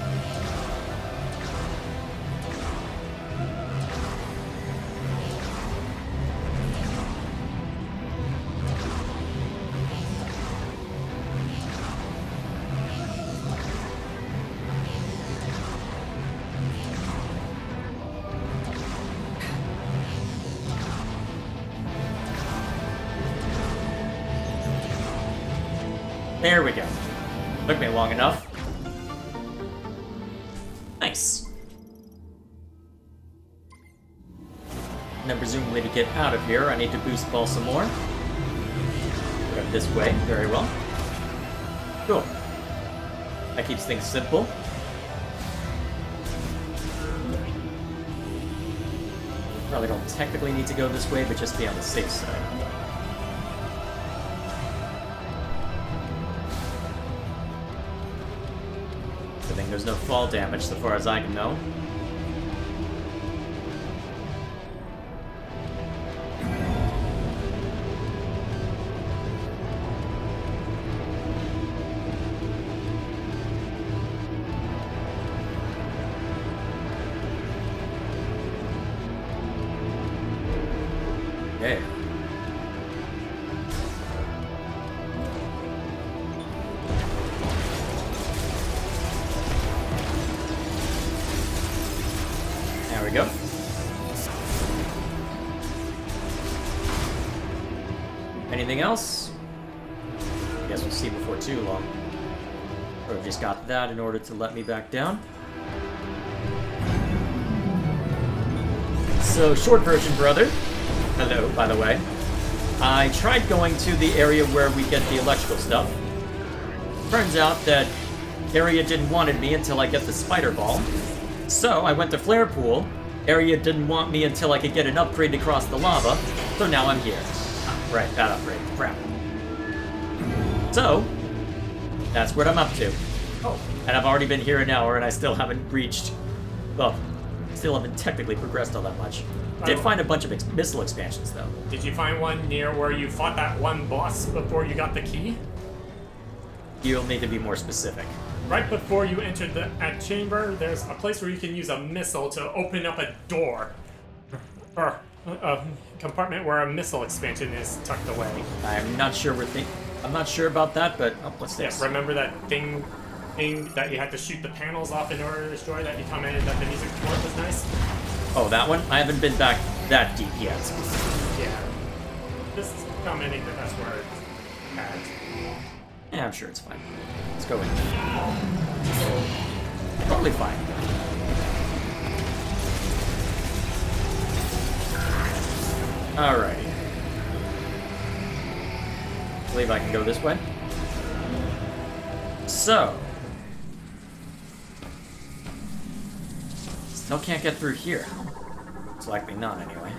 There we go. Took me long enough. Nice. Now, presumably to get out of here, I need to boost ball some more. Go this way. Very well. Cool. That keeps things simple. Probably don't technically need to go this way, but just be on the safe side. I think there's no fall damage so far as I can know. Okay. There we go. Anything else? Guess we'll see before too long. Or I've just got that in order to let me back down. So, short version, brother. Hello, by the way. I tried going to the area where we get the electrical stuff. Turns out that area didn't wanted me until I get the spider ball. So I went to Flare Pool. Area didn't want me until I could get an upgrade to cross the lava. So now I'm here. Ah, right, that upgrade. Crap. So, that's what I'm up to. Oh, and I've already been here an hour and I still haven't reached... Well, still haven't technically progressed all that much. Did find a bunch of missile expansions, though. Did you find one near where you fought that one boss before you got the key? You'll need to be more specific. Right before you entered that chamber, there's a place where you can use a missile to open up a door. Or a compartment where a missile expansion is tucked away. I'm not sure I'm not sure about that, but oh, what's this? Yeah, remember that thing that you had to shoot the panels off in order to destroy that you commented that the music for it was nice? Oh, that one? I haven't been back that deep yet. Yeah. Just commenting that that's where it's at. Yeah, I'm sure it's fine. Let's go in. Totally fine. Alrighty. I believe I can go this way. So. Still can't get through here. It's likely not, anyway.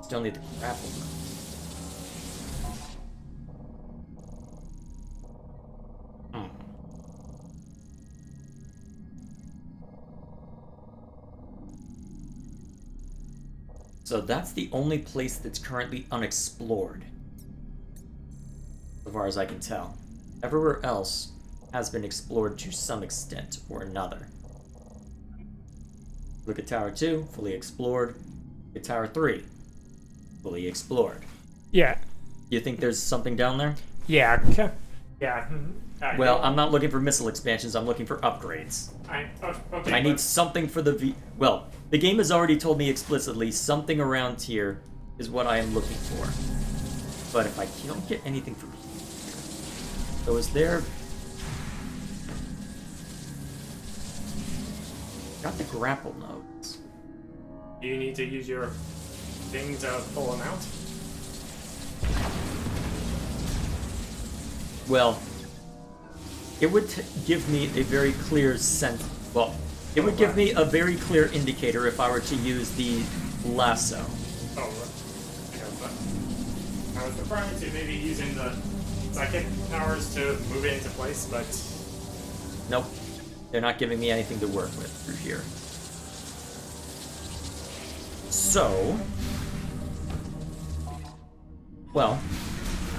Still need to grapple. So that's the only place that's currently unexplored. So far as I can tell. Everywhere else has been explored to some extent or another. Look at Tower 2, fully explored. Look at Tower 3, fully explored. Yeah. You think there's something down there? Yeah. Yeah. Well, I'm not looking for missile expansions, I'm looking for upgrades. Okay. I need something for the Well, the game has already told me explicitly something around here is what I am looking for. But if I don't get anything from here... So is there... Got the grapple nodes. Do you need to use your thing to pull them out? Well, it would give me a very clear sense... Well, it would give me a very clear indicator if I were to use the lasso. Oh, right. Yeah, but I was referring to maybe using the psychic powers to move it into place, but... Nope. They're not giving me anything to work with through here. So... Well,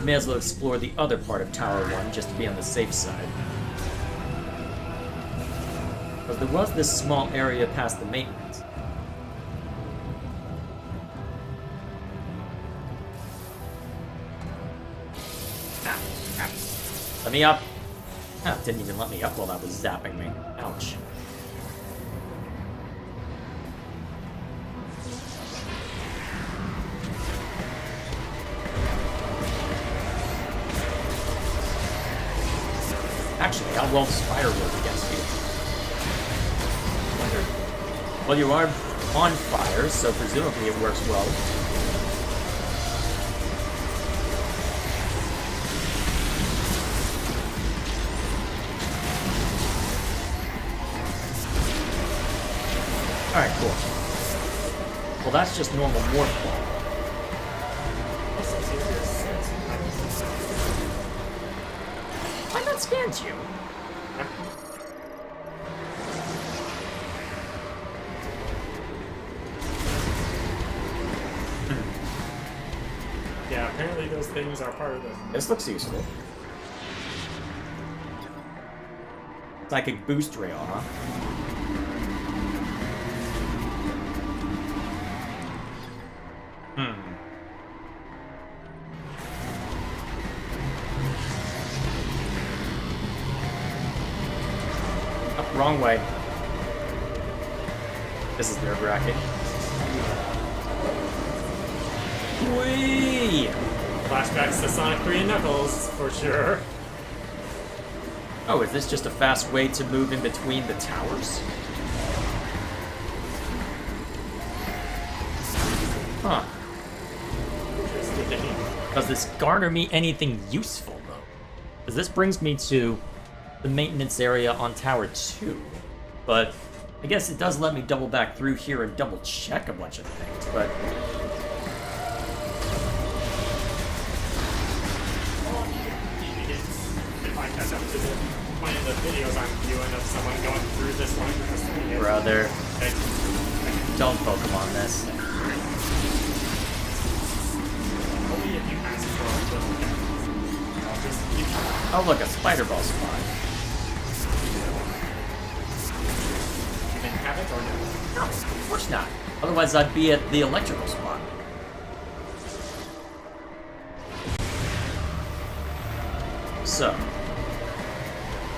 may as well explore the other part of Tower 1 just to be on the safe side. Because there was this small area past the maintenance. Let me up! Ah, didn't even let me up while that was zapping me. Ouch. Actually, how well Spider work against you? Well, you are on fire, so presumably it works well. Alright, cool. Well, that's just normal morph ball. Why not stand you? Yeah, apparently those things are part of the... This looks useful. Psychic boost rail, huh? Oh, wrong way. This is nerve-wracking. Whee! Flashbacks to Sonic 3 and Knuckles, for sure. Oh, is this just a fast way to move in between the towers? Huh. Does this garner me anything useful, though? Because this brings me to the maintenance area on Tower 2. But I guess it does let me double back through here and double check a bunch of things, but... If I catch up to one of the videos I'm viewing of someone going through this one. Brother, Okay. don't Pokemon this. Only if you ask for a little. I'll just keep... Oh look, a Spider Ball spot. You can have it or no? No, of course not. Otherwise I'd be at the electrical spot. So,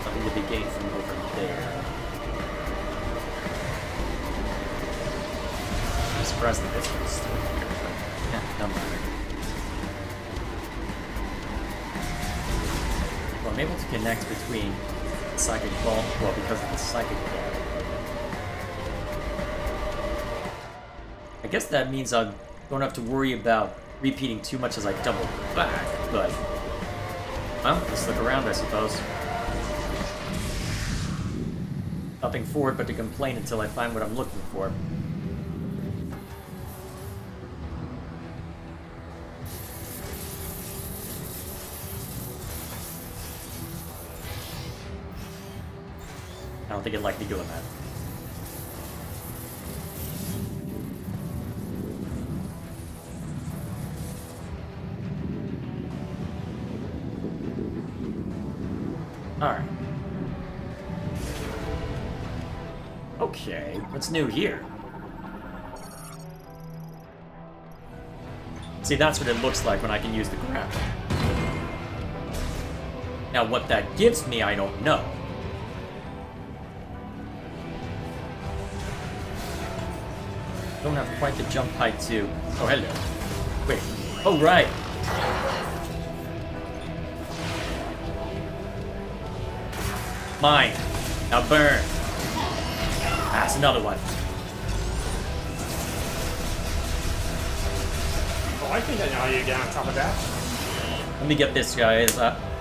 something to be gained from over there. I'm surprised that this one's still here, but yeah, no matter. Well, I'm able to connect between Psychic Ball, well, because of the Psychic Ball. I guess that means I don't have to worry about repeating too much as I double back, but... well, let's look around, I suppose. Nothing forward but to complain until I find what I'm looking for. I don't think it'd like me doing that. Alright. Okay, what's new here? See, that's what it looks like when I can use the grapple. Now, what that gives me, I don't know. Don't have quite the jump height to... oh, hello. Wait. Oh, right. Mine. Now burn. That's another one. Oh, I think I know how you get on top of that. Let me get this guy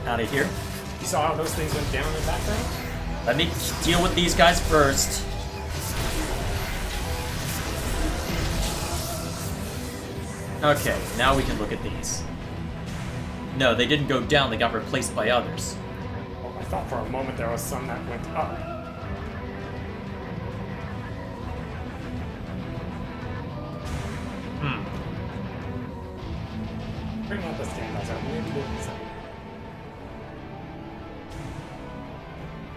out of here. You saw how those things went down in that thing? Let me deal with these guys first. Okay, now we can look at these. No, they didn't go down, they got replaced by others. Oh, I thought for a moment there was some that went up. Bring out this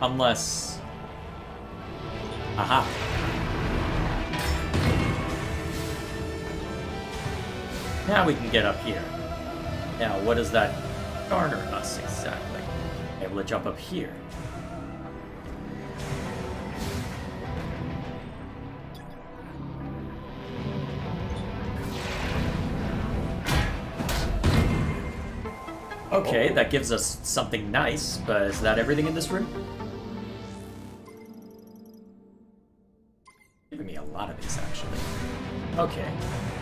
Unless... Aha. Now we can get up here. Now, what does that garner us exactly? Able to jump up here. Okay, that gives us something nice, but is that everything in this room? Giving me a lot of these, actually. Okay.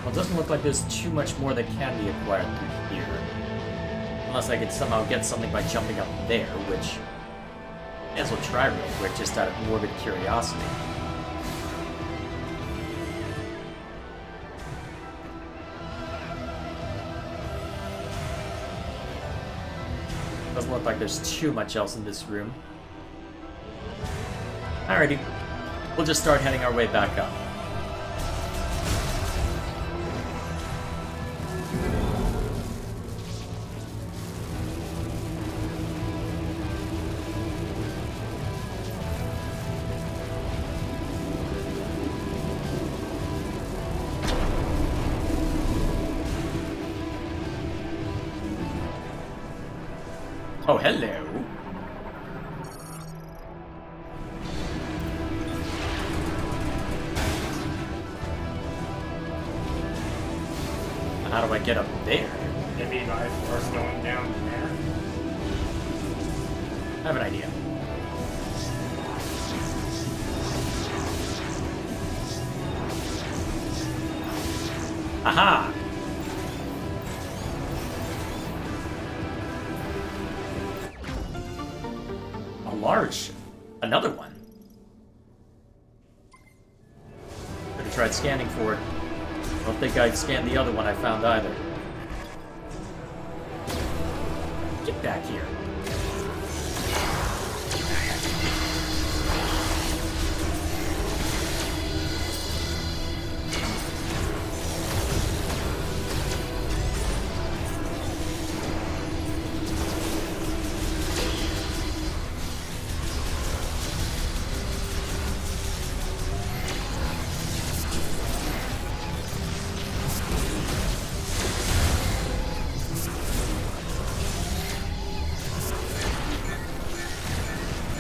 Well, it doesn't look like there's too much more that can be acquired through here. Unless I could somehow get something by jumping up there, which... may as well try real quick, just out of morbid curiosity. Doesn't look like there's too much else in this room. Alrighty. We'll just start heading our way back up. Oh, hello. How do I get up there? Maybe by first going down there. I have an idea. Aha! Large. Another one. Could have tried scanning for it. Don't think I'd scan the other one I found either. Get back here.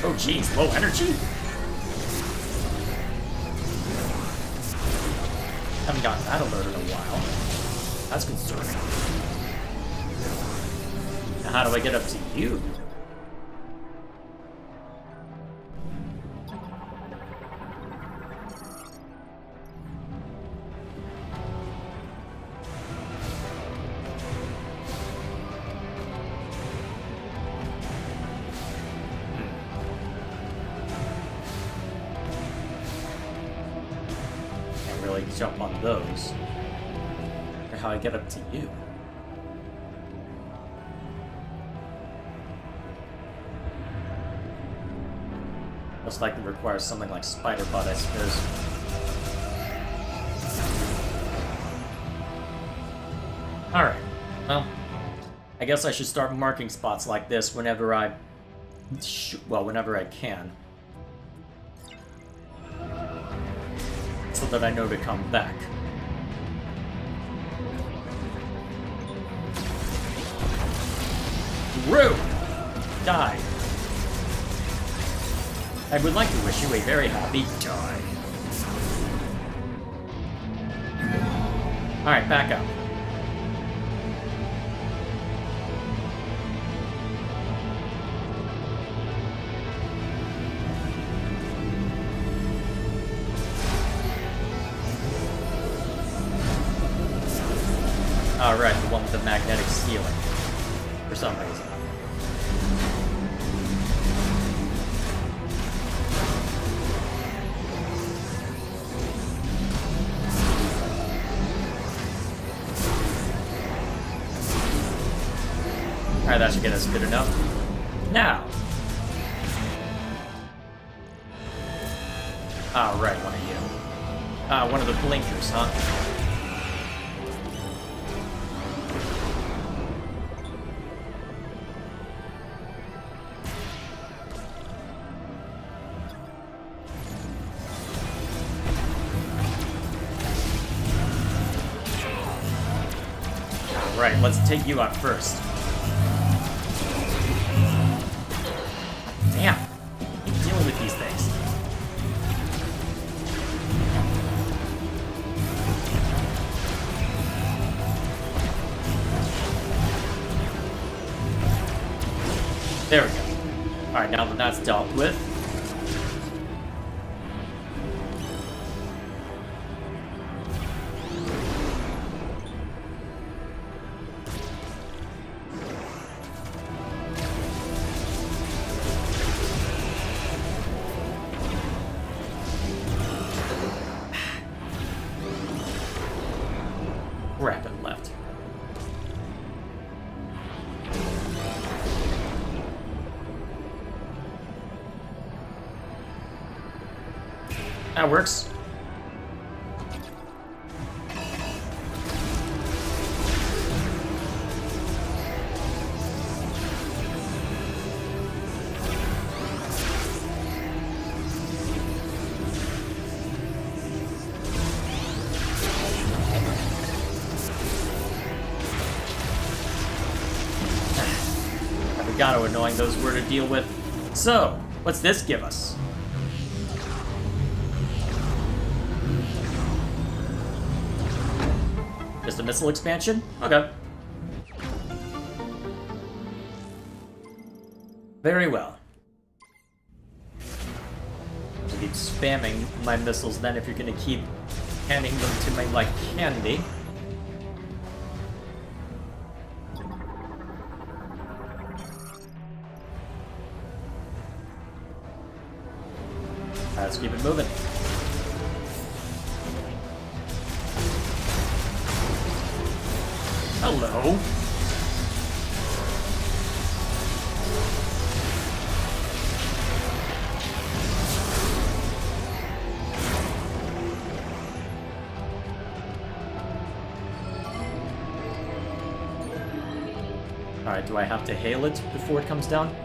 Oh geez, low energy? Haven't gotten that alert in a while. That's concerning. Now how do I get up to you? Jump on those. Or how I get up to you. Most likely requires something like spider butt, I suppose. Alright. Well, I guess I should start marking spots like this whenever I... whenever I can. So that I know to come back. Rude! Die. I would like to wish you a very happy die. Alright, back up. Alright, the one with the magnetic ceiling. For some reason. Alright, that should get us good enough. Now! Alright, one of you. One of the blinkers, huh? Right, let's take you out first. Damn. Keep dealing with these things. There we go. Alright, now that that's dealt with. Rapid left. That works. Got how annoying those were to deal with. So, what's this give us? Just a missile expansion? Okay. Very well. I'll keep spamming my missiles then if you're gonna keep handing them to me like candy. Let's keep it moving. Hello. Alright, do I have to hail it before it comes down?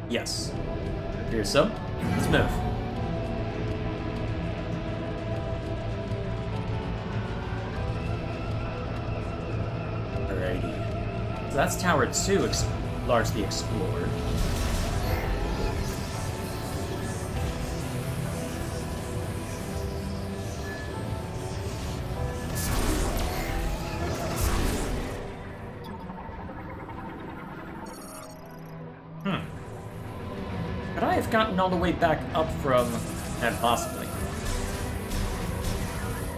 Yes. Here, so. Let's move. Alrighty. So that's Tower 2 largely explored. Could I have gotten all the way back up from... possibly.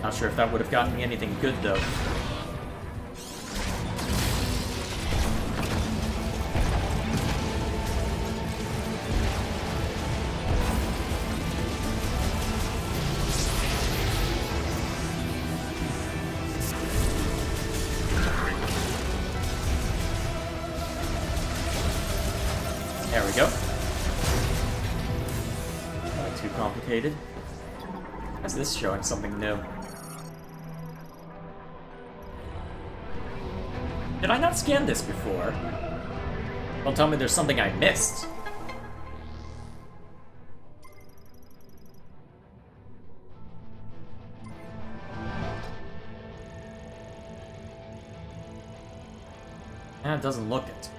Not sure if that would have gotten me anything good, though. There we go. Too complicated. Why is this showing something new? Did I not scan this before? Don't tell me there's something I missed. It doesn't look it.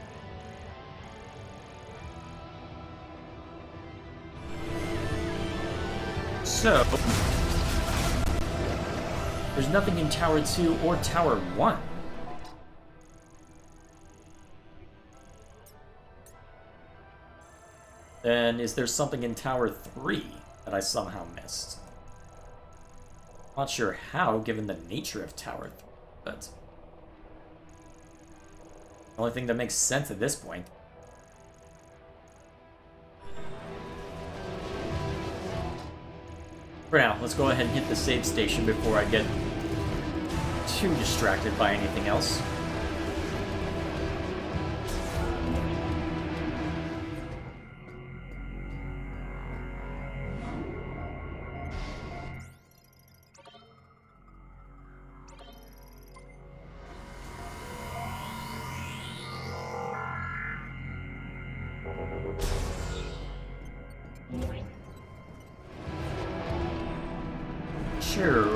So, there's nothing in Tower 2 or Tower 1. Then is there something in Tower 3 that I somehow missed? Not sure how, given the nature of Tower 3, but... the only thing that makes sense at this point. For now, let's go ahead and hit the save station before I get too distracted by anything else. Sure.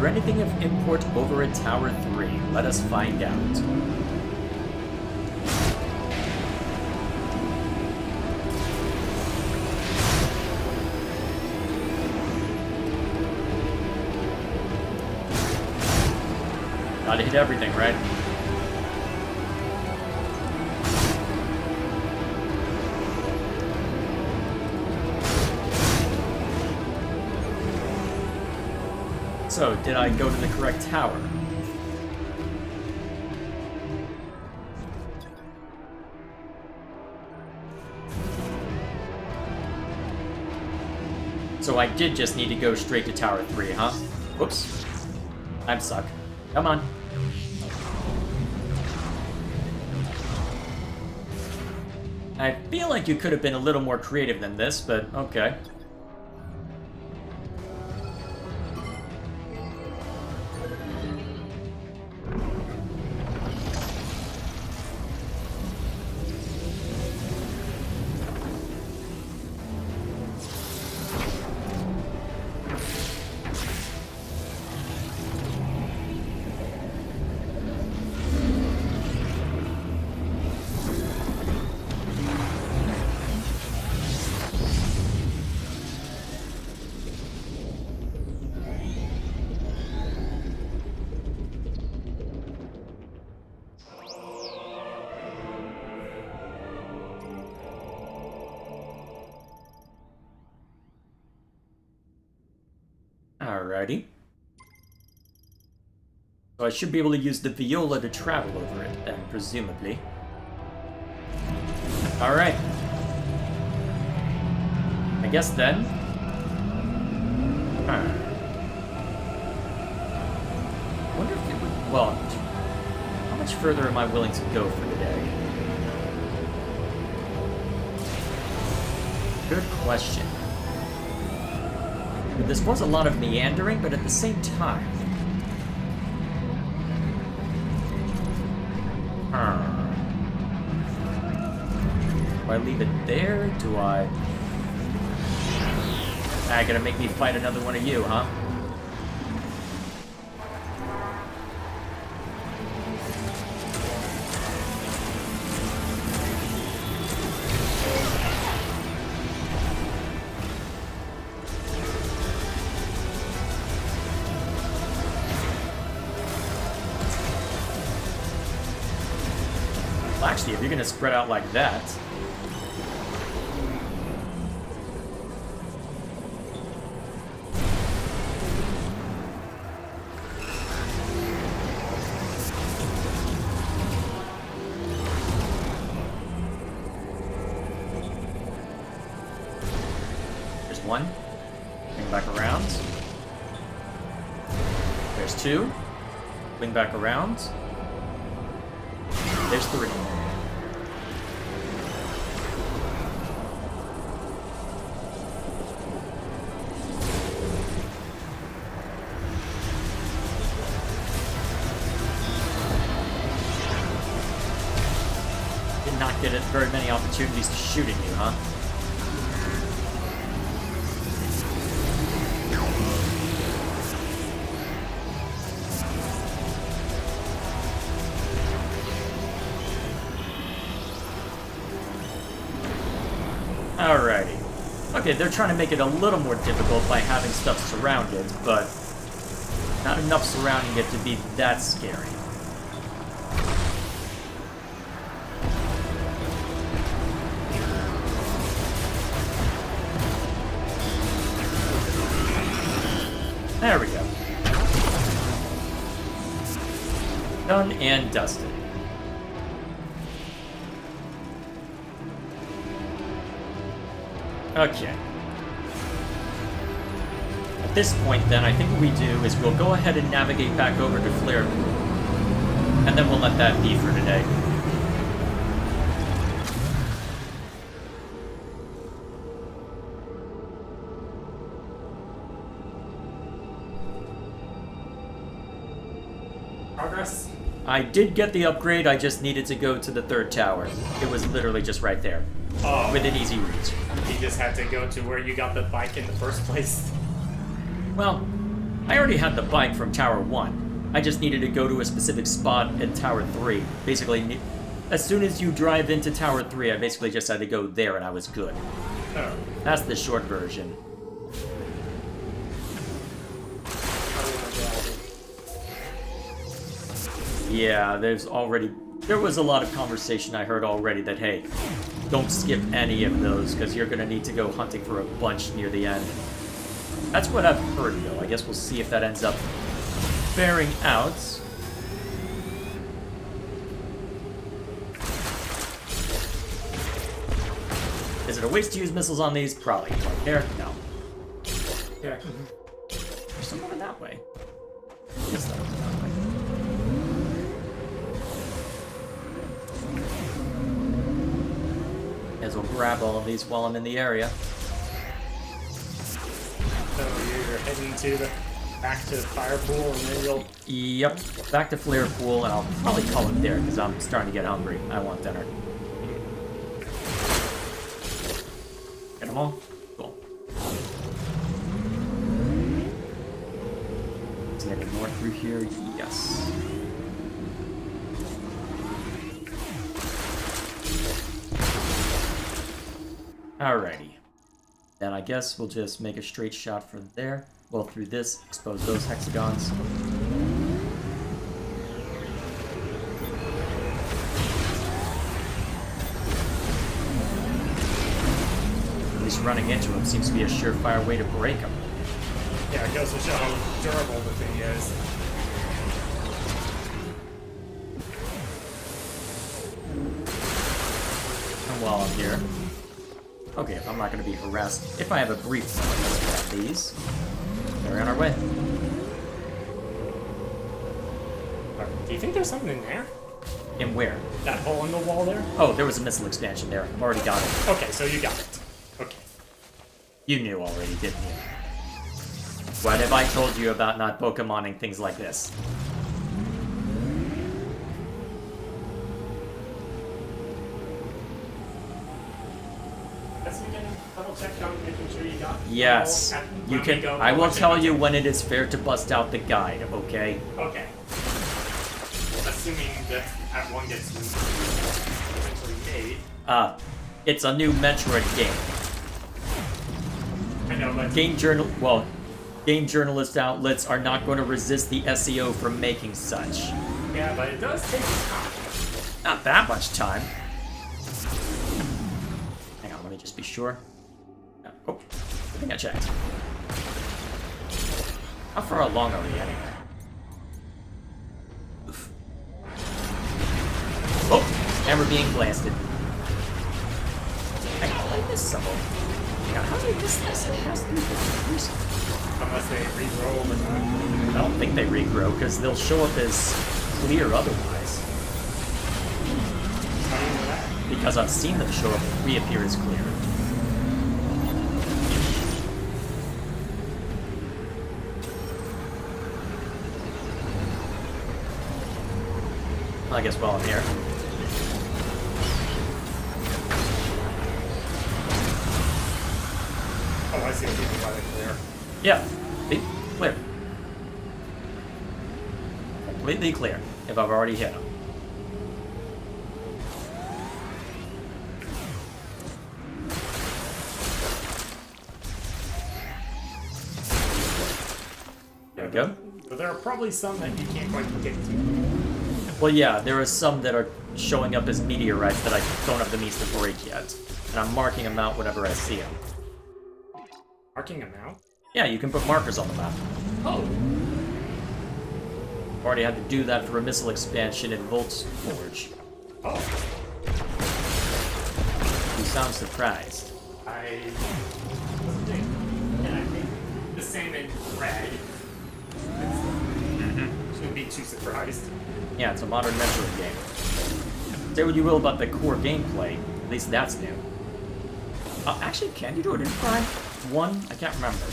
there anything of import over at Tower 3? Let us find out. Gotta hit everything, right? So, did I go to the correct tower? So I did just need to go straight to Tower 3, huh? Whoops. I'm stuck. Come on. I feel like you could have been a little more creative than this, but okay. Alrighty. So I should be able to use the viola to travel over it, then, presumably. Alright. I guess then... I wonder if it would... Well, how much further am I willing to go for today? Good question. This was a lot of meandering, but at the same time... Do I leave it there? Do I... Gonna make me fight another one of you, huh? Well, actually, if you're gonna spread out like that... There's one. Swing back around. There's two. Swing back around. There's three. Did not get very many opportunities to shoot at you, huh? Alrighty. Okay, they're trying to make it a little more difficult by having stuff surrounded, but not enough surrounding it to be that scary. There we go. Done and dusted. Okay. At this point, then, I think what we do is we'll go ahead and navigate back over to Flare Pool. And then we'll let that be for today. Progress? I did get the upgrade, I just needed to go to the third tower. It was literally just right there. Oh. With an easy reach. You just had to go to where you got the bike in the first place. Well, I already had the bike from Tower 1. I just needed to go to a specific spot at Tower 3. Basically, as soon as you drive into Tower 3, I basically just had to go there and I was good. Oh. That's the short version. Yeah, there was a lot of conversation I heard already that, hey, don't skip any of those, because you're going to need to go hunting for a bunch near the end. That's what I've heard, though. I guess we'll see if that ends up bearing out. Is it a waste to use missiles on these? Probably. Right there? No. Yeah. There's some over that way. Yes, that over that way. May as well grab all of these while I'm in the area. So you're heading to the back to the fire pool, and then you'll. Yep, back to Flare Pool, and I'll probably call it there because I'm starting to get hungry. I want dinner. Get them all? Cool. Is there any more through here? Yes. Alrighty. Then I guess we'll just make a straight shot from there. Well, through this, expose those hexagons. At least running into him seems to be a surefire way to break him. Yeah, it goes to show how durable the thing is. And while I'm here... Okay, if I'm not going to be harassed, if I have a brief moment, let's grab these. We're on our way. Do you think there's something in there? In where? That hole in the wall there? Oh, there was a missile expansion there. I've already got it. Okay, so you got it. Okay. You knew already, didn't you? What have I told you about not Pokemoning things like this? Yes, you can. I will tell you when it is fair to bust out the guide, okay? Okay. Assuming that that one gets eventually made. It's a new Metroid game. I know, but Game journalist outlets are not going to resist the SEO from making such. yeah, but it does take time. Not that much time. Hang on, let me just be sure. Oh, I think I checked. How far along are we anyway? Oof. Oh, and we're being blasted. Hang on, I missed some of them. Hang on, how did I miss this? It has to be recent. Unless they regrow over time. I don't think they regrow, because they'll show up as clear otherwise. How do you know that? Because I've seen them show up and reappear as clear. I guess while I'm here. Oh, I see what you mean by the clear. Yeah, clear. Completely clear, if I've already hit them. There we go. But there are probably some that you can't quite get to. Well, yeah, there are some that are showing up as meteorites that I don't have the means to break yet. And I'm marking them out whenever I see them. Marking them out? Yeah, you can put markers on the map. Oh. Already had to do that for a missile expansion in Volt's Forge. Oh. You sound surprised. I think the same in red. Shouldn't be too surprised. Yeah, it's a modern Metroid game. Say what you will about the core gameplay, at least that's new. Actually, can you do it in Prime 1? I can't remember.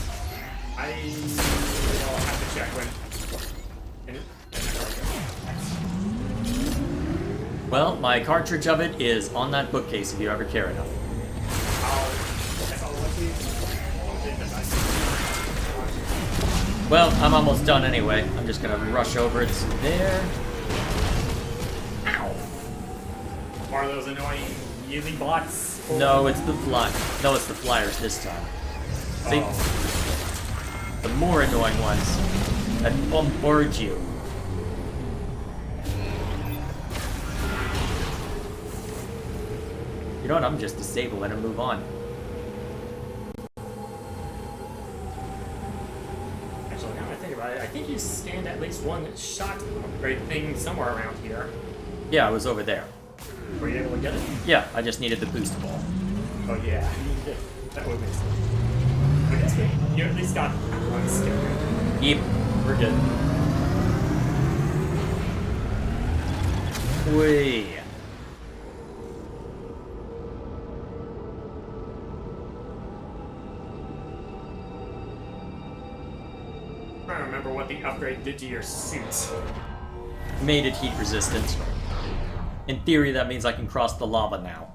I will have to check when. Well, my cartridge of it is on that bookcase if you ever care enough. Well, I'm almost done anyway. I'm just gonna rush over. It's there. Ow! Are those annoying Yeezy bots? No, it's the fly. No, it's the flyers this time. See? Oh. The more annoying ones that bombard you. You know what? I'm just disabling and move on. Actually, now I think about it, I think you scanned at least one shot upgrade thing somewhere around here. Yeah, I was over there. Were you able to get it? Yeah, I just needed the boost ball. Oh yeah, that would make sense. I guess you at least got one scan. Yep, we're good. Whee. I'm trying to remember what the upgrade did to your suit. Made it heat resistant. In theory, that means I can cross the lava now.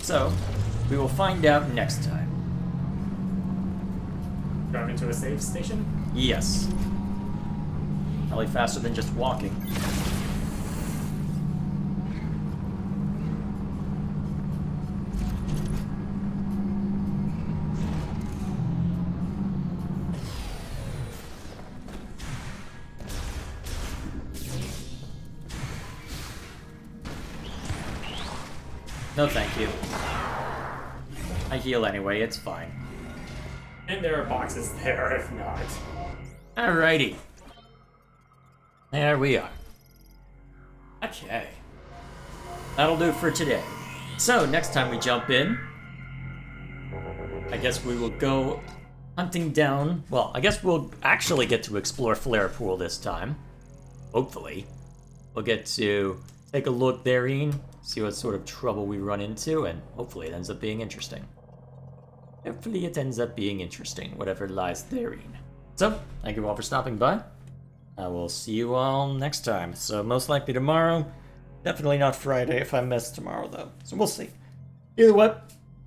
So, we will find out next time. Drive into a save station? Yes. Probably faster than just walking. No, thank you. I heal anyway, it's fine. And there are boxes there, if not. Alrighty. There we are. Okay. That'll do it for today. So, next time we jump in, I guess we will go hunting down... Well, I guess we'll actually get to explore Flare Pool this time. Hopefully. We'll get to take a look therein, see what sort of trouble we run into, and hopefully it ends up being interesting. Hopefully it ends up being interesting, whatever lies therein. So, thank you all for stopping by. I will see you all next time. So, most likely tomorrow. Definitely not Friday if I miss tomorrow, though. So, we'll see. Either way,